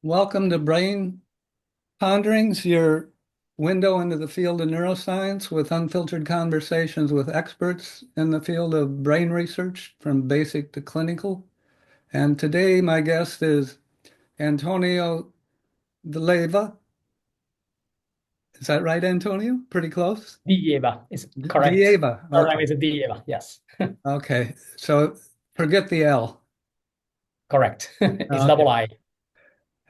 Welcome to Brain Ponderings, your window into the field of neuroscience with unfiltered conversations with experts in the field of brain research from basic to clinical. And today my guest is Antonio de leva. Is that right, Antonio? Pretty close? Dieva is correct. Dieva. Our name Okay. is Dieva. Yes, Okay. So forget the L. correct. It's Okay. double I.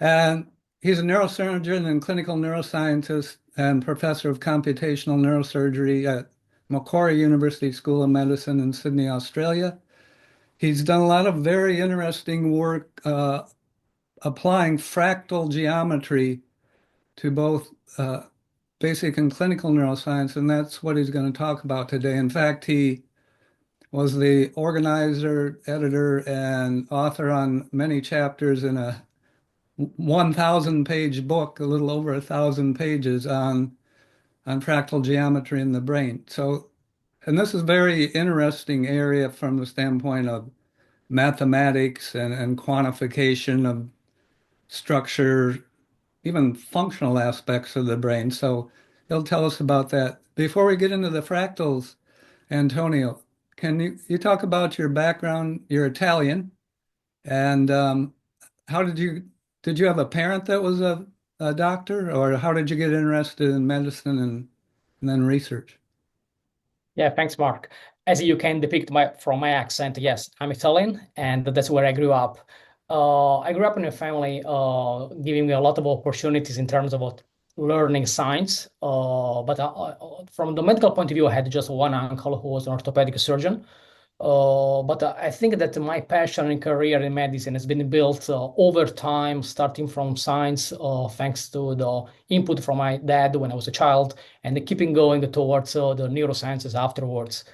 And he's a neurosurgeon and clinical neuroscientist and professor of computational neurosurgery at Macquarie University School of Medicine in Sydney, Australia. He's done a lot of very interesting work applying fractal geometry to both basic and clinical neuroscience, and that's what he's going to talk about today. In fact, he was the organizer, editor, and author on many chapters in a 1,000 page book, a little over 1,000 pages on fractal geometry in the brain. So, and this is a very interesting area from the standpoint of mathematics and quantification of structure, even functional aspects of the brain. So he'll tell us about that. Before we get into the fractals, Antonio, can you talk about your background? You're Italian, and how did you have a parent that was a doctor, or how did you get interested in medicine and then research? Yeah, thanks, Mark. As you can depict from my accent, yes, I'm Italian, and that's where I grew up. I grew up in a family giving me a lot of opportunities in terms of learning science. But from the medical point of view, I had just one uncle who was an orthopedic surgeon. But I think that my passion and career in medicine has been built over time, starting from science, thanks to the input from my dad when I was a child, and keeping going towards the neurosciences afterwards.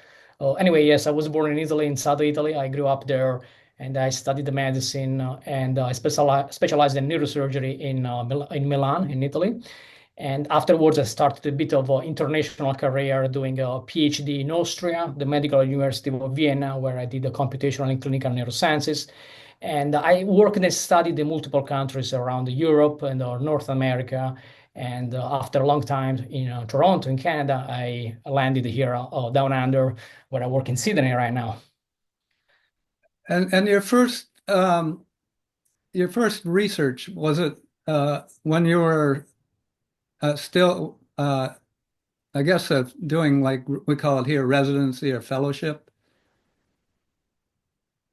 Anyway, yes, I was born in Italy, in South Italy. I grew up there, and I studied the medicine, and I specialized in neurosurgery in Milan, in Italy. And afterwards, I started a bit of an international career doing a PhD in Austria, the Medical University of Vienna, where I did a computational and clinical neurosciences. And I worked and studied in multiple countries around Europe and North America. And after a long time in Toronto, in Canada, I landed here down under, where I work in Sydney right now. And your first research, was it when you were still I guess doing, like we call it here, residency or fellowship?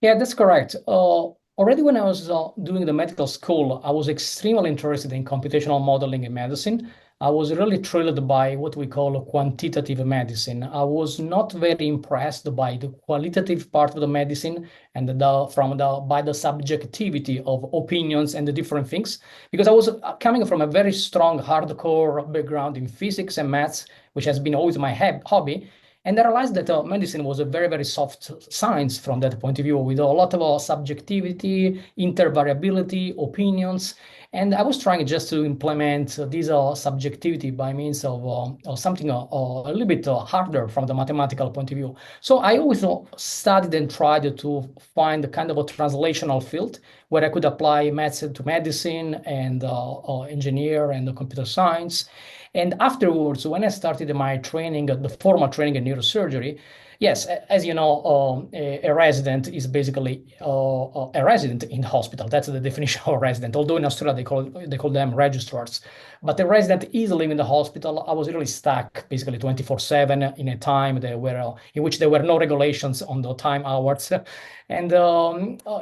Yeah, that's correct. Already when I was doing the medical school, I was extremely interested in computational modeling in medicine. I was really thrilled by what we call quantitative medicine. I was not very impressed by the qualitative part of the medicine and by the subjectivity of opinions and the different things, because I was coming from a very strong hardcore background in physics and maths, which has been always my hobby. And I realized that medicine was a very, very soft science from that point of view, with a lot of subjectivity, intervariability, opinions. And I was trying just to implement this subjectivity by means of something a little bit harder from the mathematical point of view. So I always studied and tried to find a kind of a translational field where I could apply maths to medicine and engineer and computer science. And afterwards, when I started my training, the formal training in neurosurgery, yes, as you know, a resident is basically a resident in the hospital. That's the definition of a resident. Although in Australia they call them registrars, but a resident is living in the hospital. I was really stuck basically 24/7 in a time in which there were no regulations on the time hours. And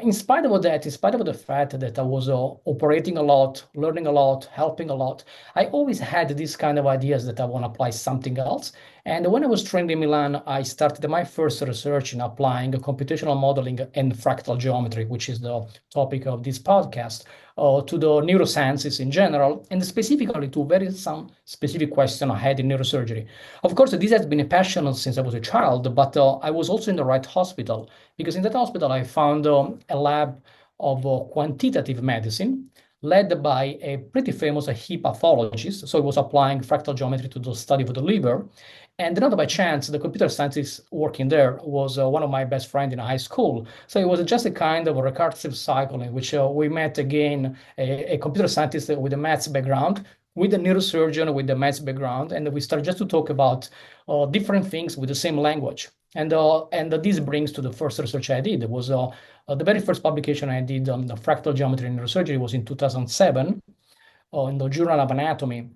in spite of that, in spite of the fact that I was operating a lot, learning a lot, helping a lot, I always had these kind of ideas that I want to apply something else. And when I was trained in Milan, I started my first research in applying computational modeling and fractal geometry, which is the topic of this podcast, to the neurosciences in general, and specifically to some specific question I had in neurosurgery. Of course, this has been a passion since I was a child, but I was also in the right hospital, because in that hospital I found a lab of quantitative medicine led by a pretty famous hip pathologist. So he was applying fractal geometry to the study of the liver. And not by chance, the computer scientist working there was one of my best friends in high school. So it was just a kind of a recursive cycle in which we met again a computer scientist with a maths background, with a neurosurgeon with the maths background, and we started just to talk about different things with the same language. And this brings to the first research I did. It was the very first publication I did on the fractal geometry in neurosurgery was in 2007 in the Journal of Anatomy.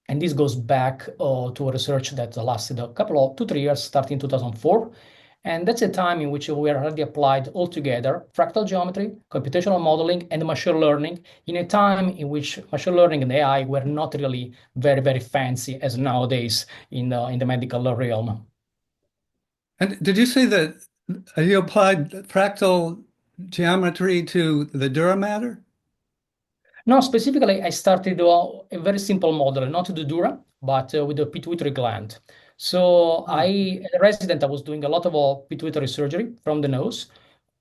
And this goes back to a research that lasted a couple of 2-3 years, starting in 2004. And that's a time in which we already applied altogether fractal geometry, computational modeling, and machine learning in a time in which machine learning and AI were not really very, very fancy as nowadays in the medical realm. And did you say that you applied fractal geometry to the dura mater? No, specifically, I started a very simple model, not the dura, but with the pituitary gland. So as a resident, I was doing a lot of pituitary surgery from the nose,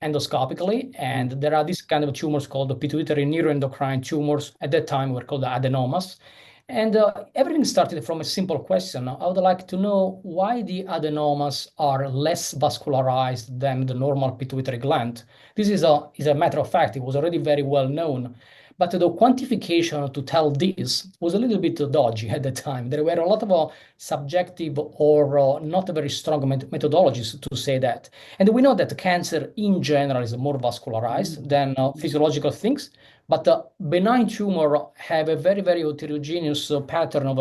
endoscopically, and there are these kind of tumors called the pituitary neuroendocrine tumors. At that time, were called the adenomas. And everything started from a simple question. I would like to know why the adenomas are less vascularized than the normal pituitary gland. This is a matter of fact. It was already very well known. But the quantification to tell this was a little bit dodgy at the time. There were a lot of subjective or not very strong methodologies to say that. And we know that cancer in general is more vascularized than physiological things. But the benign tumor have a very, very heterogeneous pattern of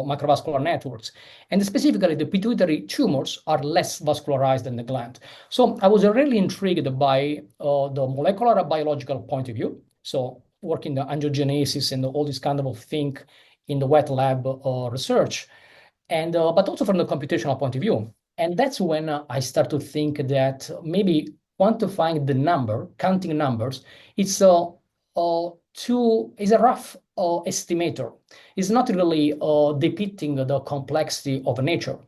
microvascular networks. And specifically, the pituitary tumors are less vascularized than the gland. So I was really intrigued by the molecular biological point of view. So working the angiogenesis and all this kind of thing in the wet lab research, and but also from the computational point of view. And that's when I start to think that maybe quantifying the number, counting numbers, it's is a rough estimator. It's not really depicting the complexity of nature.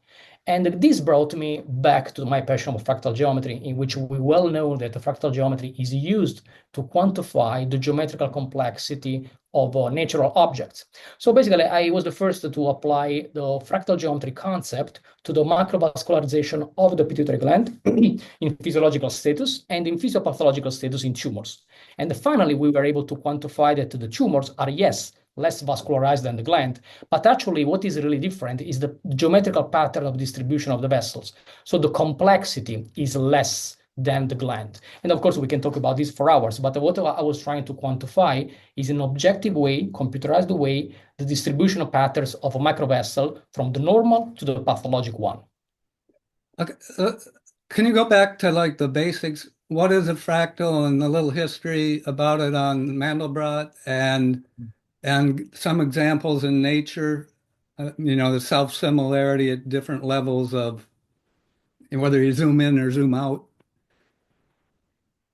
And this brought me back to my passion of fractal geometry, in which we well know that the fractal geometry is used to quantify the geometrical complexity of natural objects. So basically, I was the first to apply the fractal geometry concept to the macrovascularization of the pituitary gland in physiological status and in physiopathological status in tumors. And finally, we were able to quantify that the tumors are, yes, less vascularized than the gland. But actually, what is really different is the geometrical pattern of distribution of the vessels. So the complexity is less than the gland. And of course, we can talk about this for hours, but what I was trying to quantify is in an objective way, computerized way, the distribution of patterns of a microvessel from the normal to the pathologic one. Okay. Can you go back to like the basics? What is a fractal and a little history about it on Mandelbrot and some examples in nature, the self-similarity at different levels of whether you zoom in or zoom out?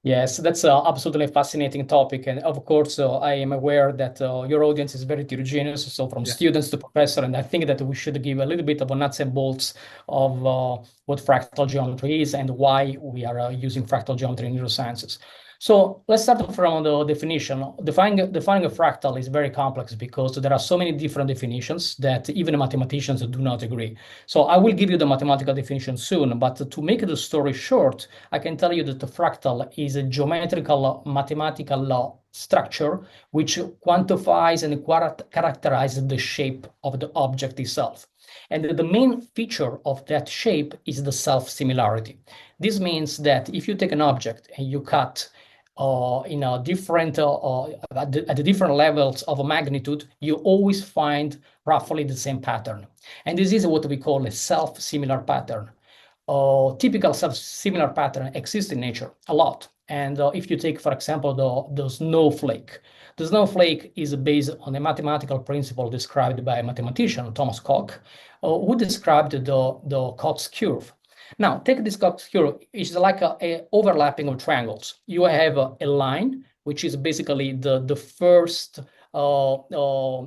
Yes, that's absolutely fascinating topic. And of course, I am aware that your audience is very heterogeneous, so from students to professor, and I think that we should give a little bit of a nuts and bolts of what fractal geometry is and why we are using fractal geometry in neurosciences. So let's start from the definition. Defining a fractal is very complex because there are so many different definitions that even mathematicians do not agree. So I will give you the mathematical definition soon, but to make the story short, I can tell you that the fractal is a geometrical mathematical structure which quantifies and characterizes the shape of the object itself. And the main feature of that shape is the self-similarity. This means that if you take an object and you cut in a different at the different levels of magnitude, you always find roughly the same pattern. And this is what we call a self-similar pattern. Typical self-similar pattern exists in nature a lot. And if you take, for example, the snowflake, the snowflake is based on a mathematical principle described by a mathematician, Thomas Koch, who described the Koch's curve. Now, take this Koch's curve, it's like a overlapping of triangles. You have a line, which is basically the first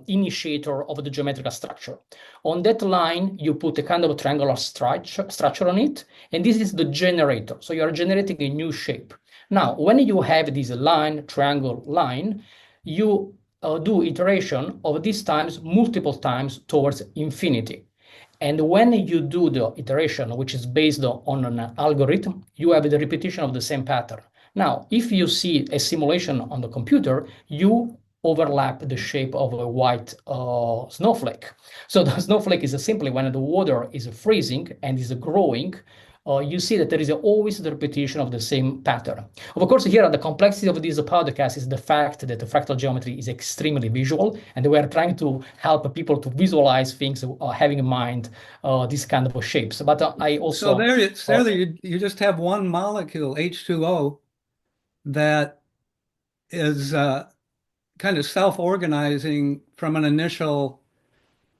initiator of the geometrical structure. On that line, you put a kind of triangular structure on it, and this is the generator. So you are generating a new shape. Now, when you have this line, triangle line, you do iteration of these times multiple times towards infinity. And when you do the iteration, which is based on an algorithm, you have the repetition of the same pattern. Now, if you see a simulation on the computer, you overlap the shape of a white snowflake. So the snowflake is simply when the water is freezing and is growing, you see that there is always the repetition of the same pattern. Of course, here the complexity of this podcast is the fact that the fractal geometry is extremely visual, and we are trying to help people to visualize things, having in mind these kind of shapes. But I also So there you just have one molecule, H2O, that is kind of self-organizing from an initial.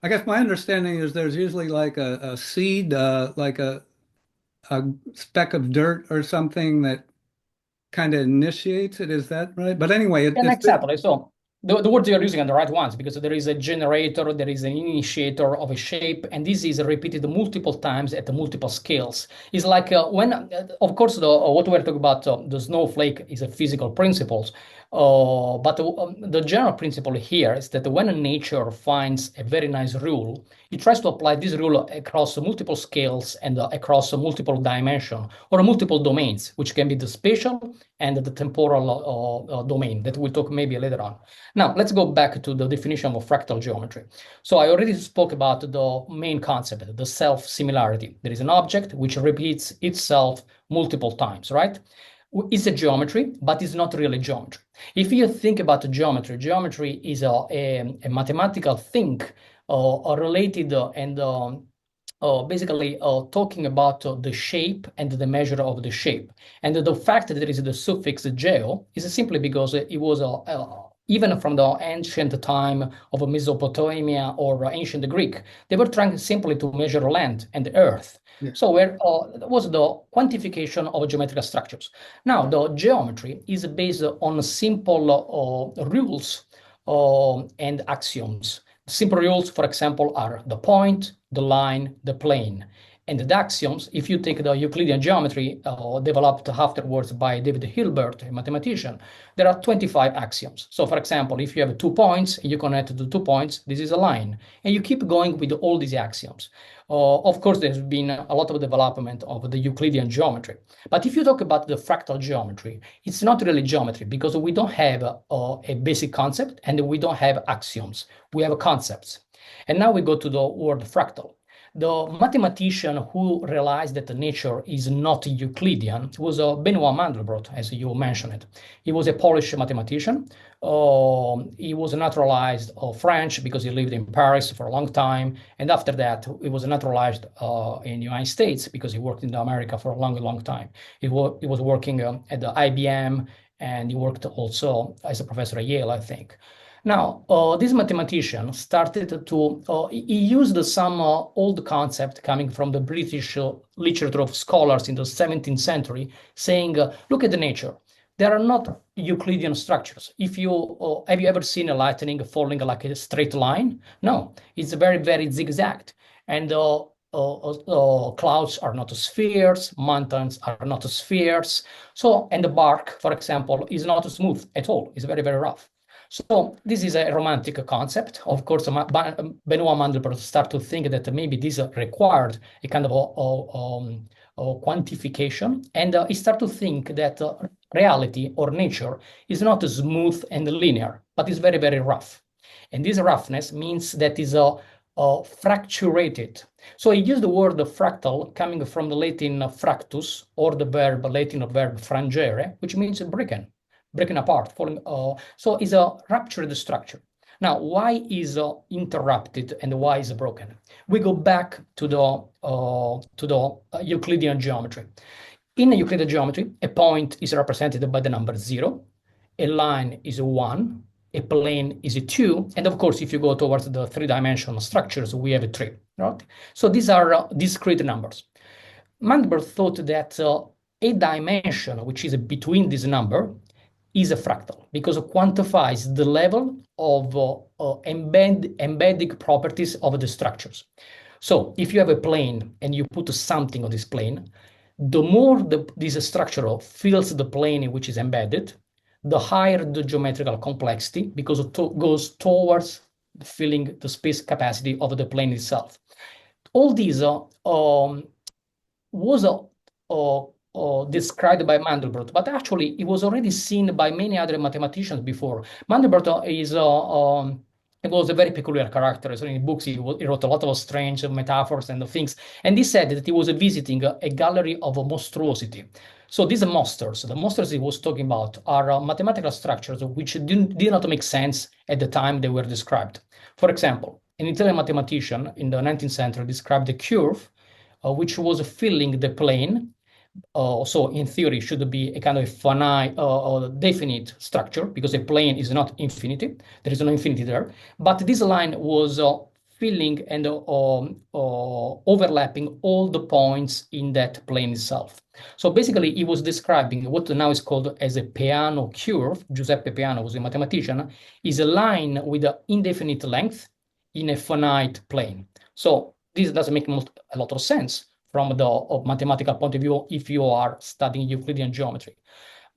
I guess my understanding is there's usually like a seed, like a speck of dirt or something that kind of initiates it. Is that right? But anyway, and exactly. So the words you're using are the right ones, because there is a generator, there is an initiator of a shape, and this is repeated multiple times at the multiple scales. It's like of course, what we're talking about, the snowflake is a physical principles, but the general principle here is that when nature finds a very nice rule, it tries to apply this rule across multiple scales and across multiple dimensions or multiple domains, which can be the spatial and the temporal domain that we'll talk maybe later on. Now, let's go back to the definition of fractal geometry. So I already spoke about the main concept, the self-similarity. There is an object which repeats itself multiple times, right? It's a geometry, but it's not really geometry. If you think about geometry, geometry is a mathematical thing related and basically talking about the shape and the measure of the shape. And the fact that there is the suffix geo is simply because it was even from the ancient time of Mesopotamia or ancient Greek, they were trying simply to measure land and the earth. Yeah. So where was the quantification of geometrical structures. Now, the geometry is based on simple rules and axioms. Simple rules, for example, are the point, the line, the plane. And the axioms, if you take the Euclidean geometry developed afterwards by David Hilbert, a mathematician, there are 25 axioms. So for example, if you have 2 points and you connect the 2 points, this is a line. And you keep going with all these axioms. Of course, there's been a lot of development of the Euclidean geometry. But if you talk about the fractal geometry, it's not really geometry because we don't have a basic concept and we don't have axioms. We have concepts. And now we go to the word fractal. The mathematician who realized that nature is not Euclidean was Benoit Mandelbrot, as you mentioned. He was a Polish mathematician. He was naturalized French because he lived in Paris for a long time. And after that, he was naturalized in the United States because he worked in America for a long, long time. He was working at the IBM, and he worked also as a professor at Yale, I think. Now, this mathematician started to, he used some old concept coming from the British literature of scholars in the 17th century, saying, look at the nature. There are not Euclidean structures. If you, have you ever seen a lightning falling like a straight line? No, it's very, very zigzagged. And clouds are not spheres, mountains are not spheres. So, and the bark, for example, is not smooth at all. It's very, very rough. So this is a romantic concept. Of course, Benoit Mandelbrot started to think that maybe this required a kind of quantification, and he started to think that reality or nature is not smooth and linear, but is very, very rough. And this roughness means that is fracturated. So he used the word fractal coming from the Latin fractus, or the Latin verb frangere, which means breaking apart, falling. So it's a ruptured structure. Now, why is interrupted and why is broken? We go back to the Euclidean geometry. In Euclidean geometry, a point is represented by the number 0, a line is 1, a plane is 2, and of course, if you go towards the 3-dimensional structures, we have 3. Right? So these are discrete numbers. Mandelbrot thought that a dimension, which is between this number, is a fractal because it quantifies the level of embedding properties of the structures. So if you have a plane and you put something on this plane, the more this structure fills the plane which is embedded, the higher the geometrical complexity because it goes towards filling the space capacity of the plane itself. All these was described by Mandelbrot, but actually it was already seen by many other mathematicians before. Mandelbrot it was a very peculiar character. So in books, he wrote a lot of strange metaphors and things. And he said that he was visiting a gallery of monstrosity. So these monsters, the monsters he was talking about, are mathematical structures which did not make sense at the time they were described. For example, an Italian mathematician in the 19th century described a curve which was filling the plane. So in theory, should be a kind of finite, definite structure, because a plane is not infinity. There is no infinity there. But this line was filling and overlapping all the points in that plane itself. So basically, he was describing what now is called as a Peano curve. Giuseppe Peano was a mathematician. Is a line with an indefinite length in a finite plane. So this doesn't make a lot of sense from the mathematical point of view if you are studying Euclidean geometry.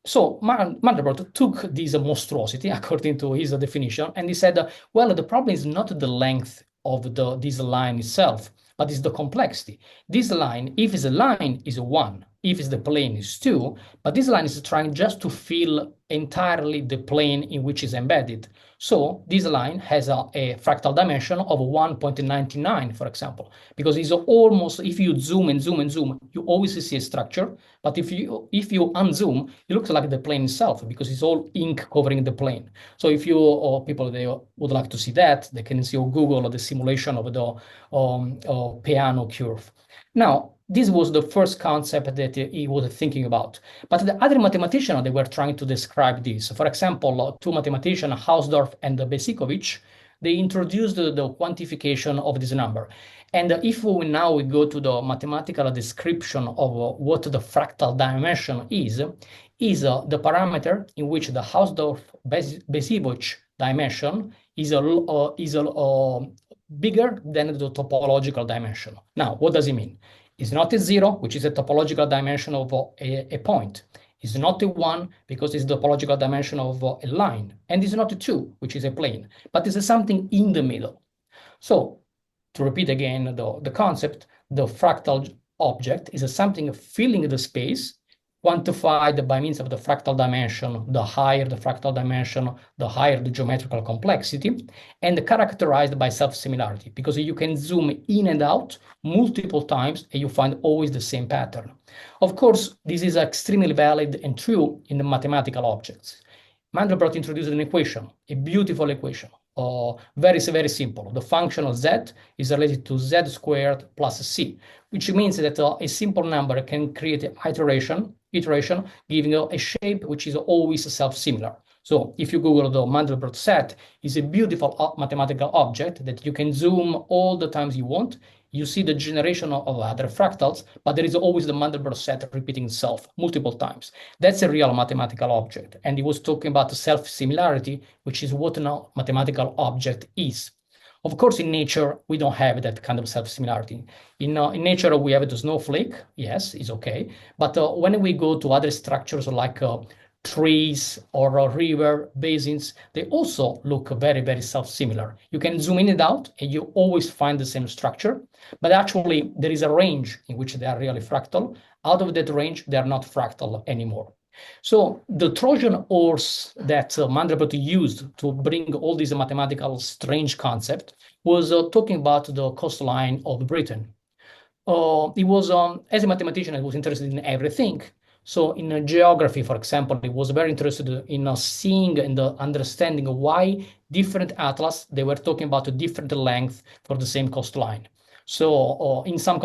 So Mandelbrot took this monstrosity, according to his definition, and he said, well, the problem is not the length of this line itself, but it's the complexity. This line, if it's a line, is 1. If it's the plane, is 2. But this line is trying just to fill entirely the plane in which is embedded. So this line has a fractal dimension of 1.99, for example, because it's almost, if you zoom and zoom and zoom, you always see a structure. But if you unzoom, it looks like the plane itself, because it's all ink covering the plane. So if you or people they would like to see that, they can see on Google the simulation of the Peano curve. Now, this was the first concept that he was thinking about. But the other mathematicians, they were trying to describe this. For example, two mathematicians, Hausdorff and Besicovitch, they introduced the quantification of this number. And if we now go to the mathematical description of what the fractal dimension is the parameter in which the Hausdorff-Besicovitch dimension is bigger than the topological dimension. Now, what does it mean? It's not a 0, which is a topological dimension of a point. It's not a 1, because it's the topological dimension of a line. And it's not a 2, which is a plane. But it's something in the middle. So, to repeat again the concept, the fractal object is something filling the space, quantified by means of the fractal dimension. The higher the fractal dimension, the higher the geometrical complexity, and characterized by self-similarity, because you can zoom in and out multiple times and you find always the same pattern. Of course, this is extremely valid and true in the mathematical objects. Mandelbrot introduced an equation, a beautiful equation, very, very simple. The function of z is related to z squared plus c, which means that a simple number can create an iteration giving a shape which is always self-similar. So if you Google the Mandelbrot set, it's a beautiful mathematical object that you can zoom all the times you want. You see the generation of other fractals, but there is always the Mandelbrot set repeating itself multiple times. That's a real mathematical object. And he was talking about self-similarity, which is what a mathematical object is. Of course, in nature, we don't have that kind of self-similarity. In nature, we have the snowflake. Yes, it's okay. But when we go to other structures like trees or river basins, they also look very, very self-similar. You can zoom in and out, and you always find the same structure. But actually, there is a range in which they are really fractal. Out of that range, they are not fractal anymore. So the Trojan horse that Mandelbrot used to bring all these mathematical strange concept was talking about the coastline of Britain. He was, as a mathematician, he was interested in everything. So in geography, for example, he was very interested in seeing and understanding why different atlas, they were talking about a different length for the same coastline. So in some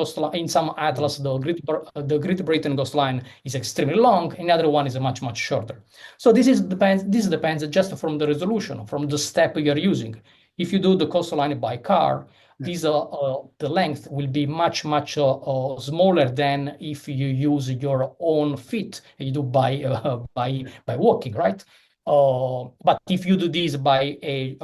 atlas, the Great Britain coastline is extremely long, and the other one is much, much shorter. So this depends just from the resolution, from the step you're using. If you do the coastline by car, the length will be much, much smaller than if you use your own feet and you do by walking, right? But if you do this by a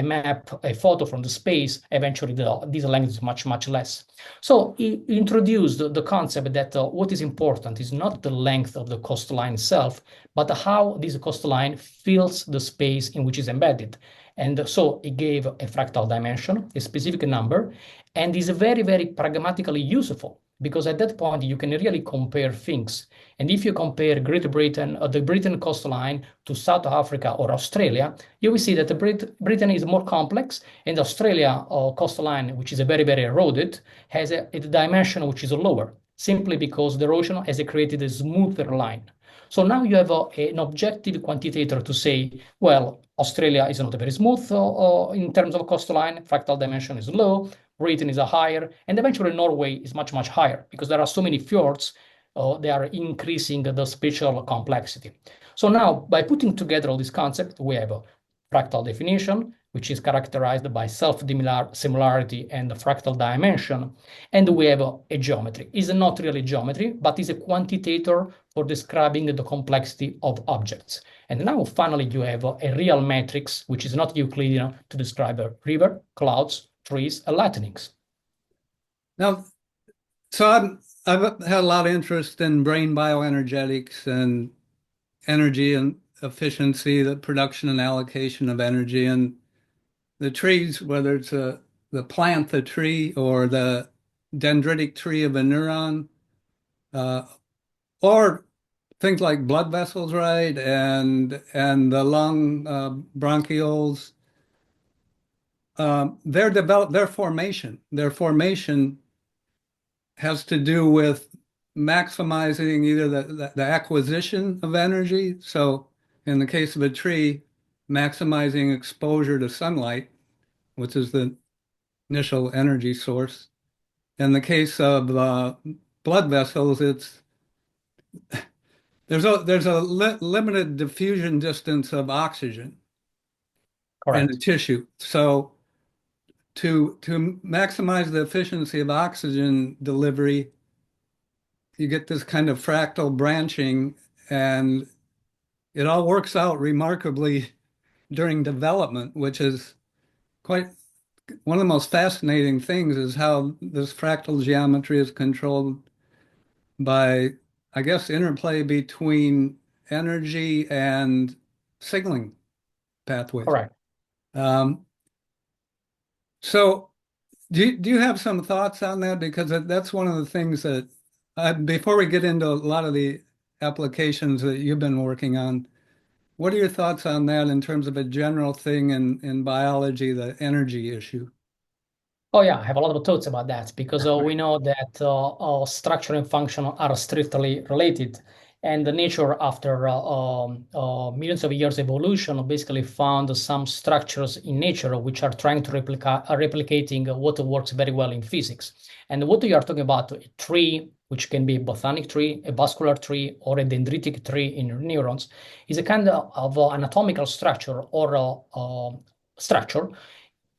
map, a photo from the space, eventually this length is much, much less. So he introduced the concept that what is important is not the length of the coastline itself, but how this coastline fills the space in which is embedded. And so he gave a fractal dimension, a specific number, and is very, very pragmatically useful, because at that point you can really compare things. And if you compare Great Britain, the Britain coastline to South Africa or Australia, you will see that Britain is more complex, and Australia coastline, which is a very, very eroded, has a dimension which is lower, simply because the erosion has created a smoother line. So now you have an objective quantitator to say, well, Australia is not very smooth in terms of coastline, fractal dimension is low, Britain is a higher, and eventually Norway is much, much higher, because there are so many fjords, they are increasing the spatial complexity. So now, by putting together all these concepts, we have a fractal definition, which is characterized by self-similarity and the fractal dimension, and we have a geometry. It's not really geometry, but is a quantitator for describing the complexity of objects. And now, finally, you have a real matrix, which is not Euclidean, to describe a river, clouds, trees, and lightnings. Now, so I've had a lot of interest in brain bioenergetics and energy and efficiency, the production and allocation of energy, and the trees, whether it's the plant, the tree, or the dendritic tree of a neuron, or things like blood vessels, right, and the lung bronchioles. Their formation has to do with maximizing either the acquisition of energy. So in the case of a tree, maximizing exposure to sunlight, which is the initial energy source. In the case of blood vessels, there's a limited diffusion distance of oxygen in the Correct. tissue. So to maximize the efficiency of oxygen delivery, you get this kind of fractal branching, and it all works out remarkably during development, which is quite one of the most fascinating things is how this fractal geometry is controlled by, I guess, interplay between energy and signaling pathways. Correct. Um, so do you have some thoughts on that? Because that's one of the things that before we get into a lot of the applications that you've been working on, what are your thoughts on that in terms of a general thing in biology, the energy issue? Oh yeah, I have a lot of thoughts about that, because we know that structure and function are strictly related, and the nature, after millions of years evolution, basically found some structures in nature which are trying to replicating what works very well in physics. And what you are talking about, a tree, which can be a botanic tree, a vascular tree, or a dendritic tree in neurons, is a kind of anatomical structure or structure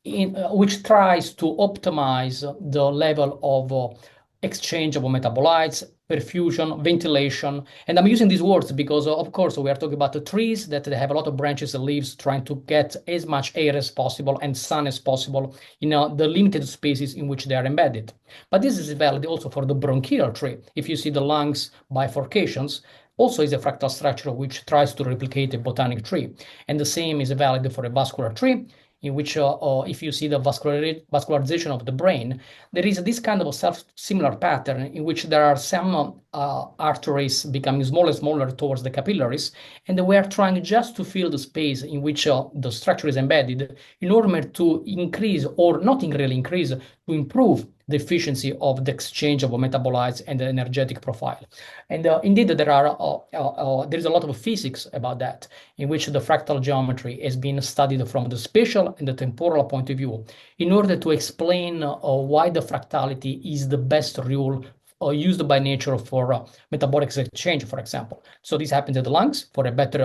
which tries to optimize the level of exchange of metabolites, perfusion, ventilation. And I'm using these words because, of course, we are talking about the trees that they have a lot of branches and leaves, trying to get as much air as possible and sun as possible in the limited spaces in which they are embedded. But this is valid also for the bronchial tree. If you see the lungs bifurcations, also is a fractal structure which tries to replicate a botanic tree. And the same is valid for a vascular tree, in which if you see the vascularization of the brain, there is this kind of self-similar pattern in which there are some arteries becoming smaller and smaller towards the capillaries, and we are trying just to fill the space in which the structure is embedded in order to increase, or not really increase, to improve the efficiency of the exchange of metabolites and the energetic profile. And indeed, there is a lot of physics about that, in which the fractal geometry has been studied from the spatial and the temporal point of view, in order to explain why the fractality is the best rule used by nature for metabolic exchange, for example. So this happens in the lungs for a better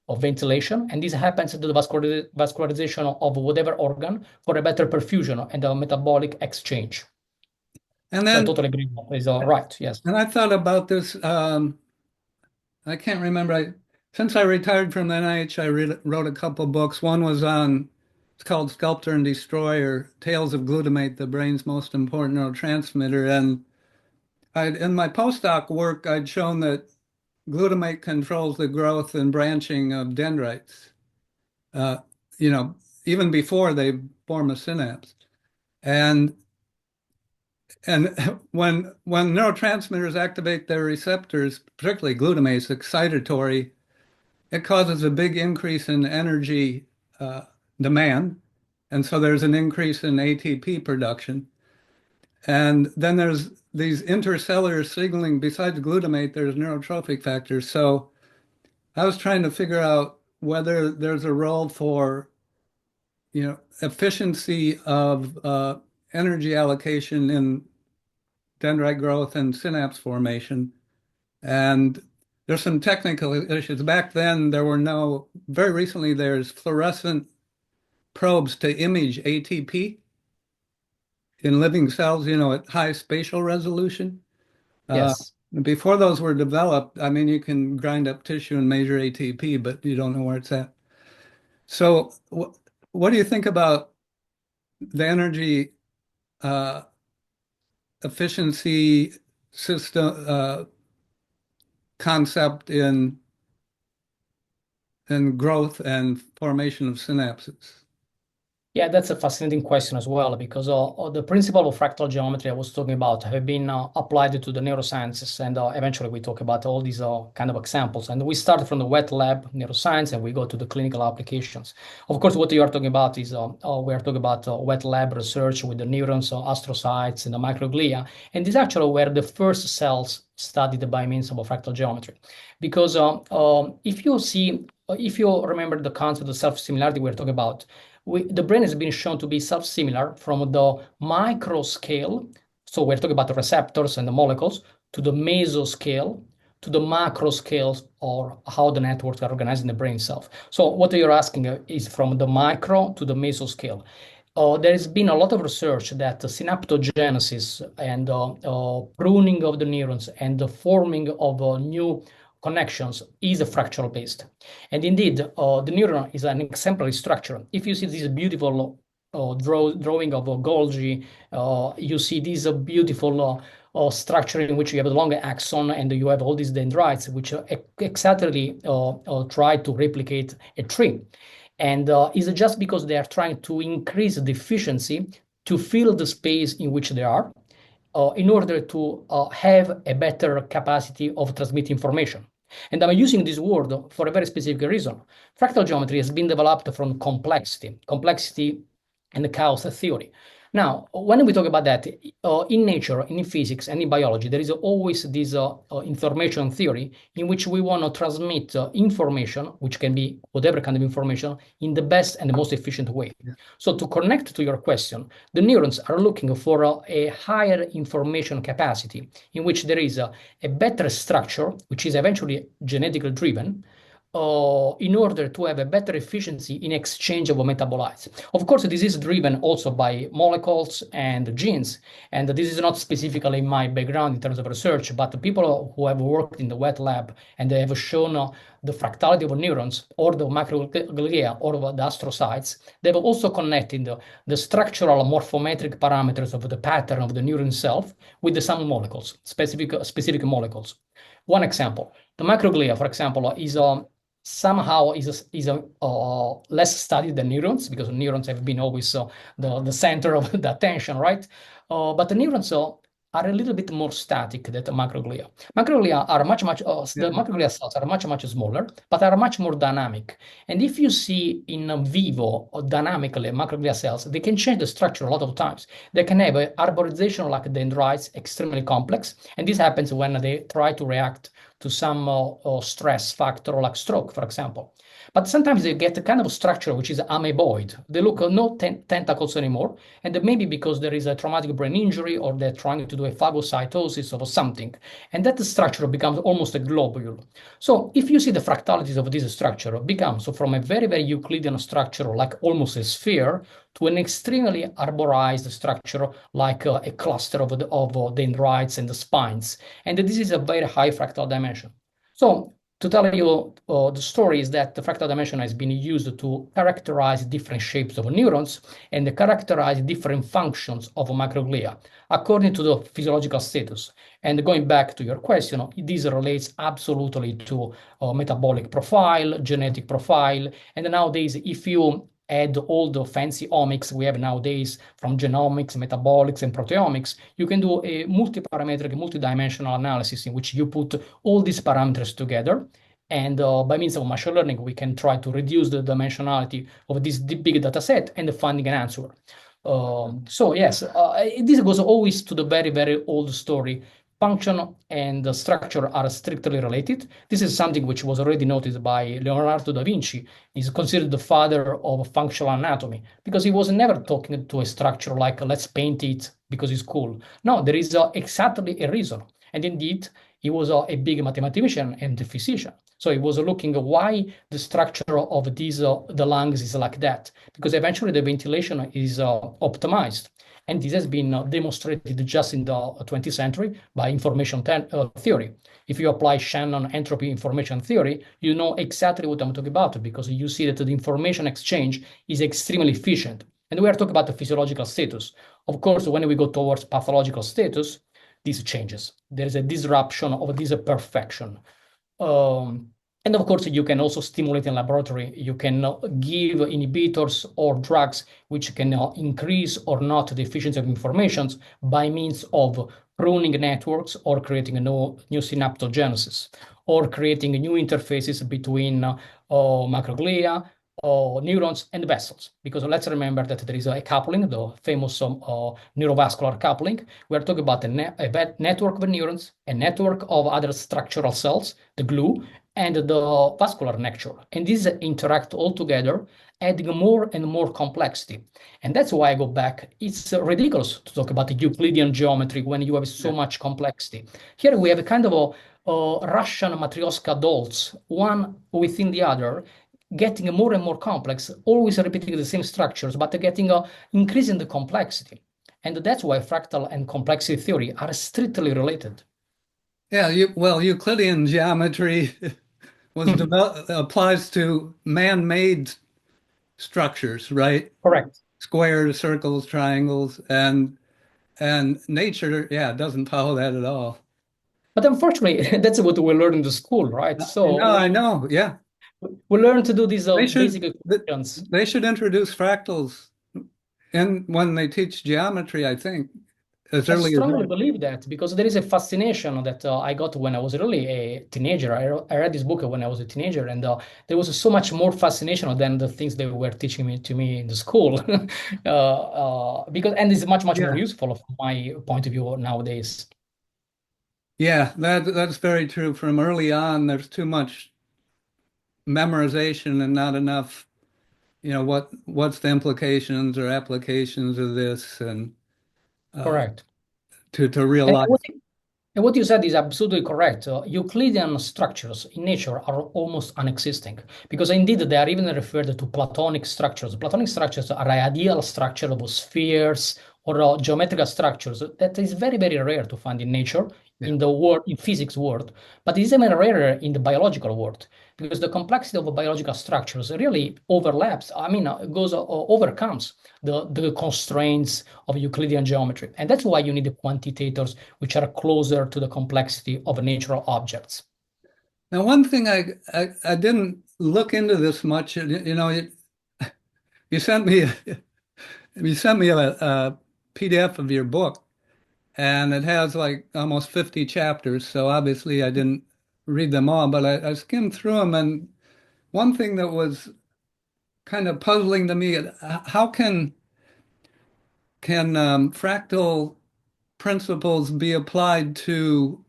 of ventilation, and this happens to the vascularization of whatever organ for a better perfusion and a metabolic exchange. And So I then, totally agree with that. Is right, yes. and I thought about this. I can't remember. Since I retired from the NIH, I wrote a couple books. One was it's called Sculptor and Destroyer, Tales of Glutamate, the brain's most important neurotransmitter. And in my postdoc work, I'd shown that glutamate controls the growth and branching of dendrites, uh, you know, even before they form a synapse. And and when neurotransmitters activate their receptors, particularly glutamate, it's excitatory. It causes a big increase in energy demand, and so there's an increase in ATP production. And then there's these intercellular signaling. Besides glutamate, there's neurotrophic factors. So I was trying to figure out whether there's a role for, efficiency of energy allocation in dendrite growth and synapse formation. And there's some technical issues. Back then, very recently, there's fluorescent probes to image ATP in living cells, at high spatial resolution. Yes. Before those were developed, I mean, you can grind up tissue and measure ATP, but you don't know where it's at. So, what do you think about the energy efficiency system concept in growth and formation of synapses? Yeah, that's a fascinating question as well, because the principle of fractal geometry I was talking about have been applied to the neurosciences, and eventually we talk about all these kind of examples. And we start from the wet lab neuroscience and we go to the clinical applications. Of course, what you are talking about is we are talking about wet lab research with the neurons, astrocytes, and the microglia, and this actually were the first cells studied by means of fractal geometry. Because if you remember the concept of self-similarity we're talking about, the brain has been shown to be self-similar from the micro scale, so we're talking about the receptors and the molecules, to the mesoscale, to the macro scales, or how the networks are organized in the brain itself. So what you're asking is from the micro to the mesoscale. There has been a lot of research that synaptogenesis and pruning of the neurons and the forming of new connections is a fractal based. And indeed, the neuron is an exemplary structure. If you see this beautiful drawing of Golgi, you see this beautiful structure in which you have a long axon and you have all these dendrites, which exactly try to replicate a tree. And is it just because they are trying to increase the efficiency to fill the space in which they are in order to have a better capacity of transmitting information? And I'm using this word for a very specific reason. Fractal geometry has been developed from complexity and chaos theory. Now, when we talk about that, in nature, in physics, and in biology, there is always this information theory in which we want to transmit information, which can be whatever kind of information, in the best and the most efficient way. Yeah. So to connect to your question, the neurons are looking for a higher information capacity in which there is a better structure, which is eventually genetically driven, in order to have a better efficiency in exchange of metabolites. Of course, this is driven also by molecules and genes, and this is not specifically my background in terms of research, but the people who have worked in the wet lab and they have shown the fractality of neurons or the microglia or the astrocytes, they've also connected the structural morphometric parameters of the pattern of the neuron itself with some molecules, specific molecules. One example, the microglia, for example, is somehow less studied than neurons, because neurons have been always the center of the attention, right? But the neurons are a little bit more static than the macroglia. Macroglia are the macroglia cells are much smaller, but are much more dynamic. And if you see in vivo dynamically macroglia cells, they can change the structure a lot of times. They can have arborization like dendrites, extremely complex, and this happens when they try to react to some stress factor like stroke, for example. But sometimes they get a kind of structure which is amoeboid. They look no tentacles anymore, and maybe because there is a traumatic brain injury or they're trying to do a phagocytosis or something, and that structure becomes almost a globule. So if you see the fractalities of this structure, it becomes from a very, very Euclidean structure, like almost a sphere, to an extremely arborized structure, like a cluster of dendrites and the spines. And this is a very high fractal dimension. So to tell you the story is that the fractal dimension has been used to characterize different shapes of neurons and characterize different functions of microglia according to the physiological status. And going back to your question, this relates absolutely to metabolic profile, genetic profile, and nowadays, if you add all the fancy omics we have nowadays from genomics, metabolics, and proteomics, you can do a multi-parametric, multi-dimensional analysis in which you put all these parameters together. And by means of machine learning, we can try to reduce the dimensionality of this big data set and finding an answer. So yes, this goes always to the very, very old story. Function and the structure are strictly related. This is something which was already noticed by Leonardo da Vinci. He's considered the father of functional anatomy because he was never talking to a structure like, let's paint it because it's cool. No, there is exactly a reason. And indeed, he was a big mathematician and a physician. So he was looking at why the structure of these, the lungs is like that, because eventually the ventilation is optimized. And this has been demonstrated just in the 20th century by information theory. If you apply Shannon entropy information theory, you know exactly what I'm talking about because you see that the information exchange is extremely efficient. And we are talking about the physiological status. Of course, when we go towards pathological status, this changes. There is a disruption of this perfection. And of course, you can also stimulate in laboratory. You can give inhibitors or drugs which can increase or not the efficiency of informations by means of pruning networks or creating a new synaptogenesis or creating new interfaces between microglia, neurons, and vessels. Because let's remember that there is a coupling, the famous neurovascular coupling. We're talking about a network of neurons, a network of other structural cells, the glue, and the vascular nature. And these interact all together, adding more and more complexity. And that's why I go back. It's ridiculous to talk about the Euclidean geometry when you have so much complexity. Here we have a kind of a Russian Matryoshka dolls, one within the other, getting more and more complex, always repeating the same structures, but getting increasing the complexity. And that's why fractal and complexity theory are strictly related. Yeah, well, Euclidean geometry was applies to man-made structures, right? Correct. Squares, circles, triangles, and nature, yeah, doesn't follow that at all. But unfortunately, that's what we learn in the school, right? So I know, yeah. we learn to do these They basic should equations. they should introduce fractals in when they teach geometry, I think, as I early as strongly that. believe that because there is a fascination that I got when I was really a teenager. I read this book when I was a teenager, and there was so much more fascination than the things they were teaching me to me in the school. Because and it's much more Yeah. useful from my point of view nowadays. Yeah, that's very true. From early on, there's too much memorization and not enough, what's the implications or applications of this and Correct. to And realize. what you said is absolutely correct. Euclidean structures in nature are almost unexisting because indeed they are even referred to Platonic structures. Platonic structures are ideal structure of spheres or geometrical structures that is very, very rare to find in nature, Yeah. in the world, in physics world, but it's even rarer in the biological world because the complexity of biological structures really overlaps. I mean, overcomes the constraints of Euclidean geometry. And that's why you need the quantitators, which are closer to the complexity of natural objects. Now, one thing I didn't look into this much, you sent me a PDF of your book, and it has like almost 50 chapters. So obviously I didn't read them all, but I skimmed through them, and one thing that was kind of puzzling to me, how can fractal principles be applied to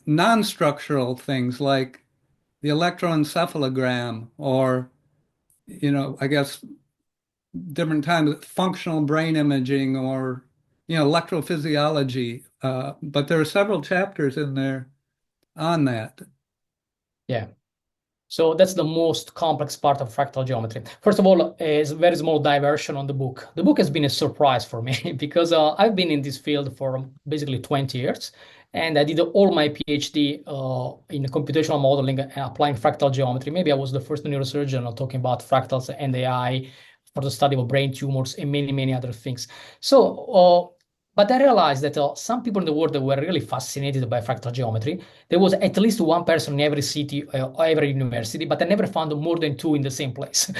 non-structural things like the electroencephalogram or, I guess different times functional brain imaging or, electrophysiology. But there are several chapters in there on that. Yeah. So that's the most complex part of fractal geometry. First of all, is very small diversion on the book. The book has been a surprise for me because I've been in this field for basically 20 years. And I did all my PhD in computational modeling and applying fractal geometry. Maybe I was the first neurosurgeon talking about fractals and AI for the study of brain tumors and many, many other things. So, but I realized that some people in the world that were really fascinated by fractal geometry. There was at least one person in every city or every university, but I never found more than two in the same place.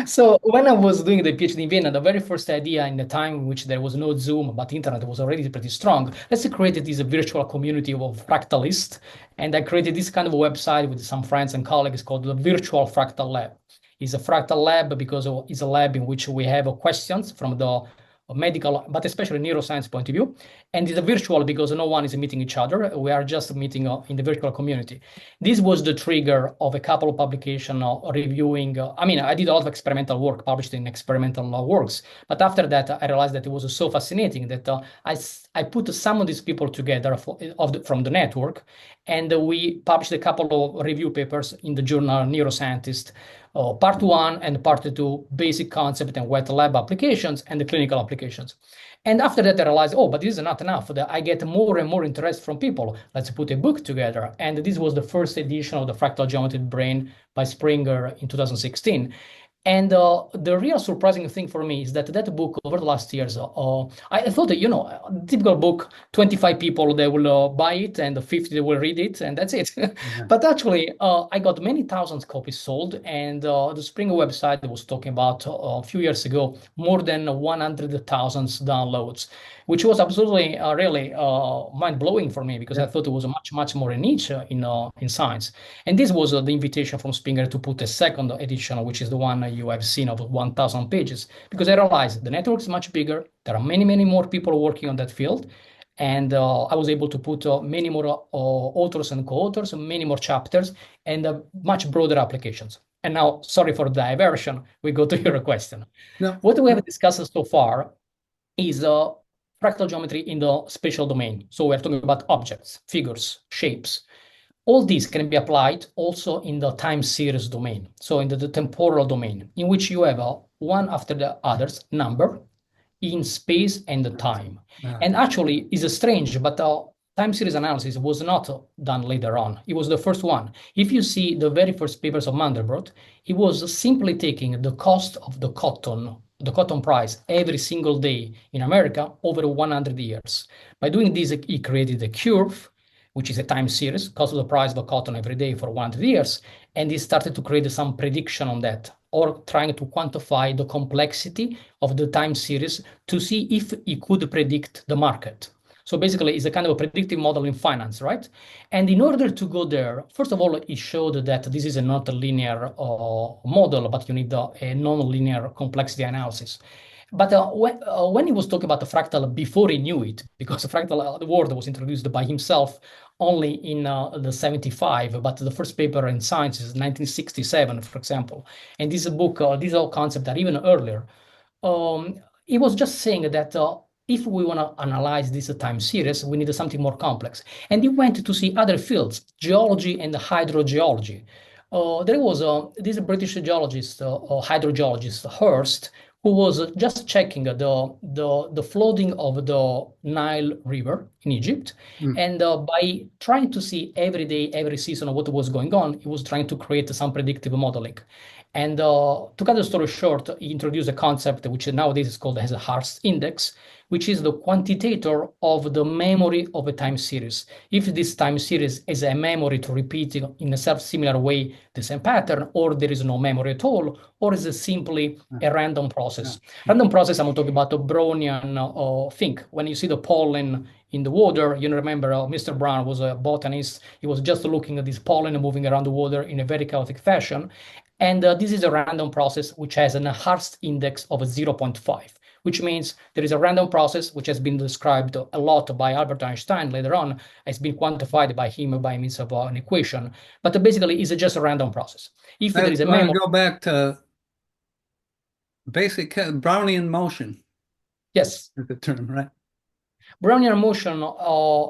So when I was doing the PhD in Vienna, the very first idea in the time in which there was no Zoom, but internet was already pretty strong, let's create this virtual community of fractalists. And I created this kind of a website with some friends and colleagues called the Virtual Fractal Lab. It's a fractal lab because it's a lab in which we have questions from the medical, but especially neuroscience point of view. And it's a virtual because no one is meeting each other. We are just meeting in the virtual community. This was the trigger of a couple of publications reviewing. I mean, I did a lot of experimental work published in experimental works. But after that, I realized that it was so fascinating that I put some of these people together from the network. And we published a couple of review papers in the journal Neuroscientist. Part one and part two, basic concept and wet lab applications and the clinical applications. And after that, I realized, oh, but this is not enough. That I get more and more interest from people. Let's put a book together. And this was the first edition of the Fractal Geometry Brain by Springer in 2016. And the real surprising thing for me is that that book over the last years, I thought that, a typical book, 25 people, they will buy it and 50 they will read it and that's it. But actually, I got many thousands copies sold and the Springer website was talking about a few years ago, more than 100,000 downloads, which was absolutely really mind-blowing for me because I thought it was a much, much more niche in science. And this was the invitation from Springer to put a second edition, which is the one you have seen of 1,000 pages, because I realized the network is much bigger. There are many, many more people working on that field. And I was able to put many more authors and co-authors, many more chapters, and much broader applications. And now, sorry for the diversion, we go to your question. No. What we have discussed so far is fractal geometry in the spatial domain. So we're talking about objects, figures, shapes. All these can be applied also in the time series domain, so in the temporal domain, in which you have one after the others number in space and the time. And actually, it's strange, but time series analysis was not done later on. It was the first one. If you see the very first papers of Mandelbrot, he was simply taking the cost of the cotton price every single day in America over 100 years. By doing this, he created a curve, which is a time series, cost of the price of the cotton every day for 100 years. And he started to create some prediction on that, or trying to quantify the complexity of the time series to see if he could predict the market. So basically, it's a kind of a predictive model in finance, right? And in order to go there, first of all, he showed that this is a not a linear model, but you need a non-linear complexity analysis. But when he was talking about the fractal before he knew it, because the fractal the word was introduced by himself only in the 75, but the first paper in Science is 1967, for example. And this book, these all concepts are even earlier. He was just saying that if we want to analyze this time series, we need something more complex. And he went to see other fields, geology and hydrogeology. There was this British geologist, hydrogeologist, Hurst, who was just checking the flooding of the Nile River in Egypt. And by trying to see every day, every season what was going on, he was trying to create some predictive modeling. And to cut the story short, he introduced a concept which nowadays is called as a Hurst index, which is the quantitator of the memory of a time series. If this time series is a memory to repeat in a similar way the same pattern, or there is no memory at all, or is it simply a random process? Random process, I'm talking about the Brownian thing. When you see the pollen in the water, you remember Mr. Brown was a botanist. He was just looking at this pollen moving around the water in a very chaotic fashion. And this is a random process which has an Hurst index of 0.5. Which means there is a random process which has been described a lot by Albert Einstein later on, has been quantified by him by means of an equation. But basically, it's just a random process. If there is a memory, go back to basic Brownian motion. Yes, Is the term, right? Brownian motion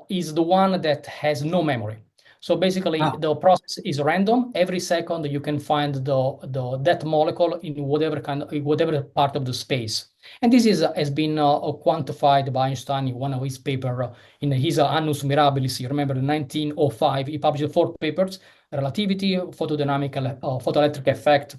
is the one that has no memory. So basically, Wow. the process is random. Every second, you can find that molecule in whatever part of the space. And this has been quantified by Einstein in one of his papers in his Annus Mirabilis. You remember in 1905, he published 4 papers: relativity, photodynamic, photoelectric effect.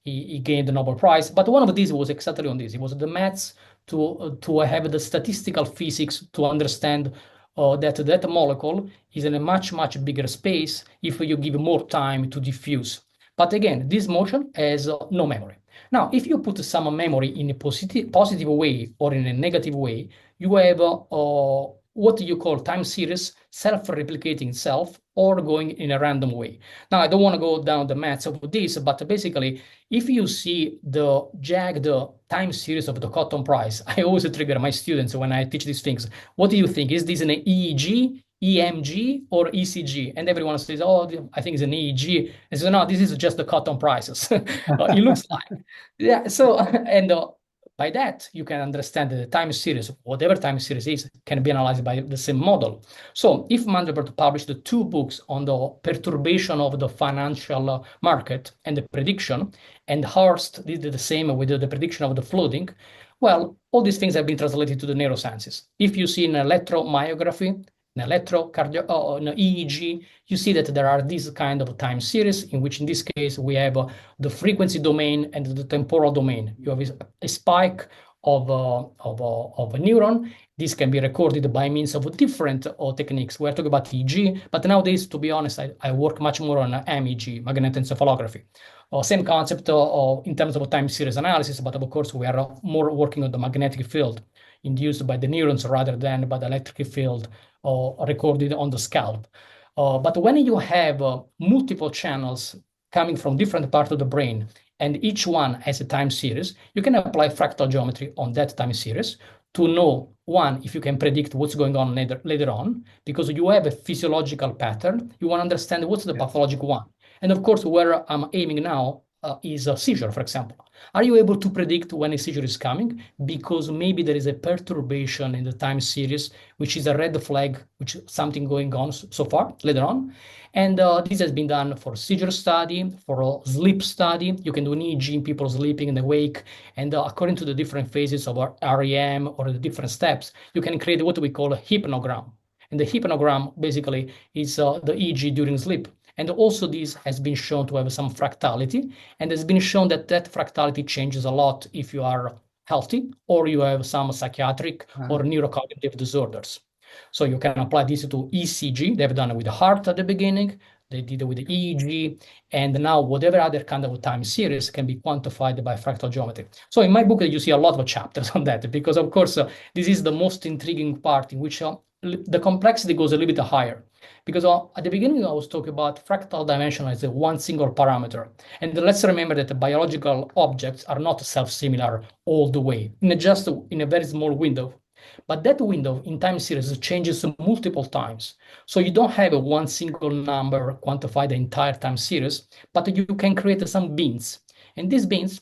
He gained the Nobel Prize. But one of these was exactly on this. It was the maths to have the statistical physics to understand that molecule is in a much, much bigger space if you give more time to diffuse. But again, this motion has no memory. Now, if you put some memory in a positive way or in a negative way, you have what you call time series self-replicating itself or going in a random way. Now, I don't want to go down the maths of this, but basically, if you see the jagged time series of the cotton price, I always trigger my students when I teach these things. What do you think? Is this an EEG, EMG, or ECG? And everyone says, oh, I think it's an EEG. I say, no, this is just the cotton prices. It looks like. Yeah, so, and by that, you can understand that the time series, whatever time series is, can be analyzed by the same model. So if Mandelbrot published the 2 books on the perturbation of the financial market and the prediction, and Horst did the same with the prediction of the flooding, well, all these things have been translated to the neurosciences. If you see an electromyography, an electrocardio, an EEG, you see that there are these kind of time series in which, in this case, we have the frequency domain and the temporal domain. You have a spike of a neuron. This can be recorded by means of different techniques. We're talking about EEG, but nowadays, to be honest, I work much more on MEG, magnetoencephalography. Same concept in terms of time series analysis, but of course, we are more working on the magnetic field induced by the neurons rather than by the electric field recorded on the scalp. But when you have multiple channels coming from different parts of the brain, and each one has a time series, you can apply fractal geometry on that time series to know, one, if you can predict what's going on later on, because you have a physiological pattern, you want to understand what's the pathological one. And of course, where I'm aiming now is a seizure, for example. Are you able to predict when a seizure is coming? Because maybe there is a perturbation in the time series, which is a red flag, which is something going on so far, later on. And this has been done for seizure study, for a sleep study. You can do an EEG in people sleeping and awake. And according to the different phases of our REM or the different steps, you can create what we call a hypnogram. And the hypnogram basically is the EEG during sleep. And also this has been shown to have some fractality, and it's been shown that that fractality changes a lot if you are healthy or you have some psychiatric or neurocognitive disorders. So you can apply this to ECG. They've done it with the heart at the beginning. They did it with the EEG, and now whatever other kind of time series can be quantified by fractal geometry. So in my book, you see a lot of chapters on that, because of course, this is the most intriguing part in which the complexity goes a little bit higher. Because at the beginning, I was talking about fractal dimension as a one single parameter. And let's remember that the biological objects are not self-similar all the way, just in a very small window. But that window in time series changes multiple times. So you don't have a one single number quantify the entire time series, but you can create some bins. And these bins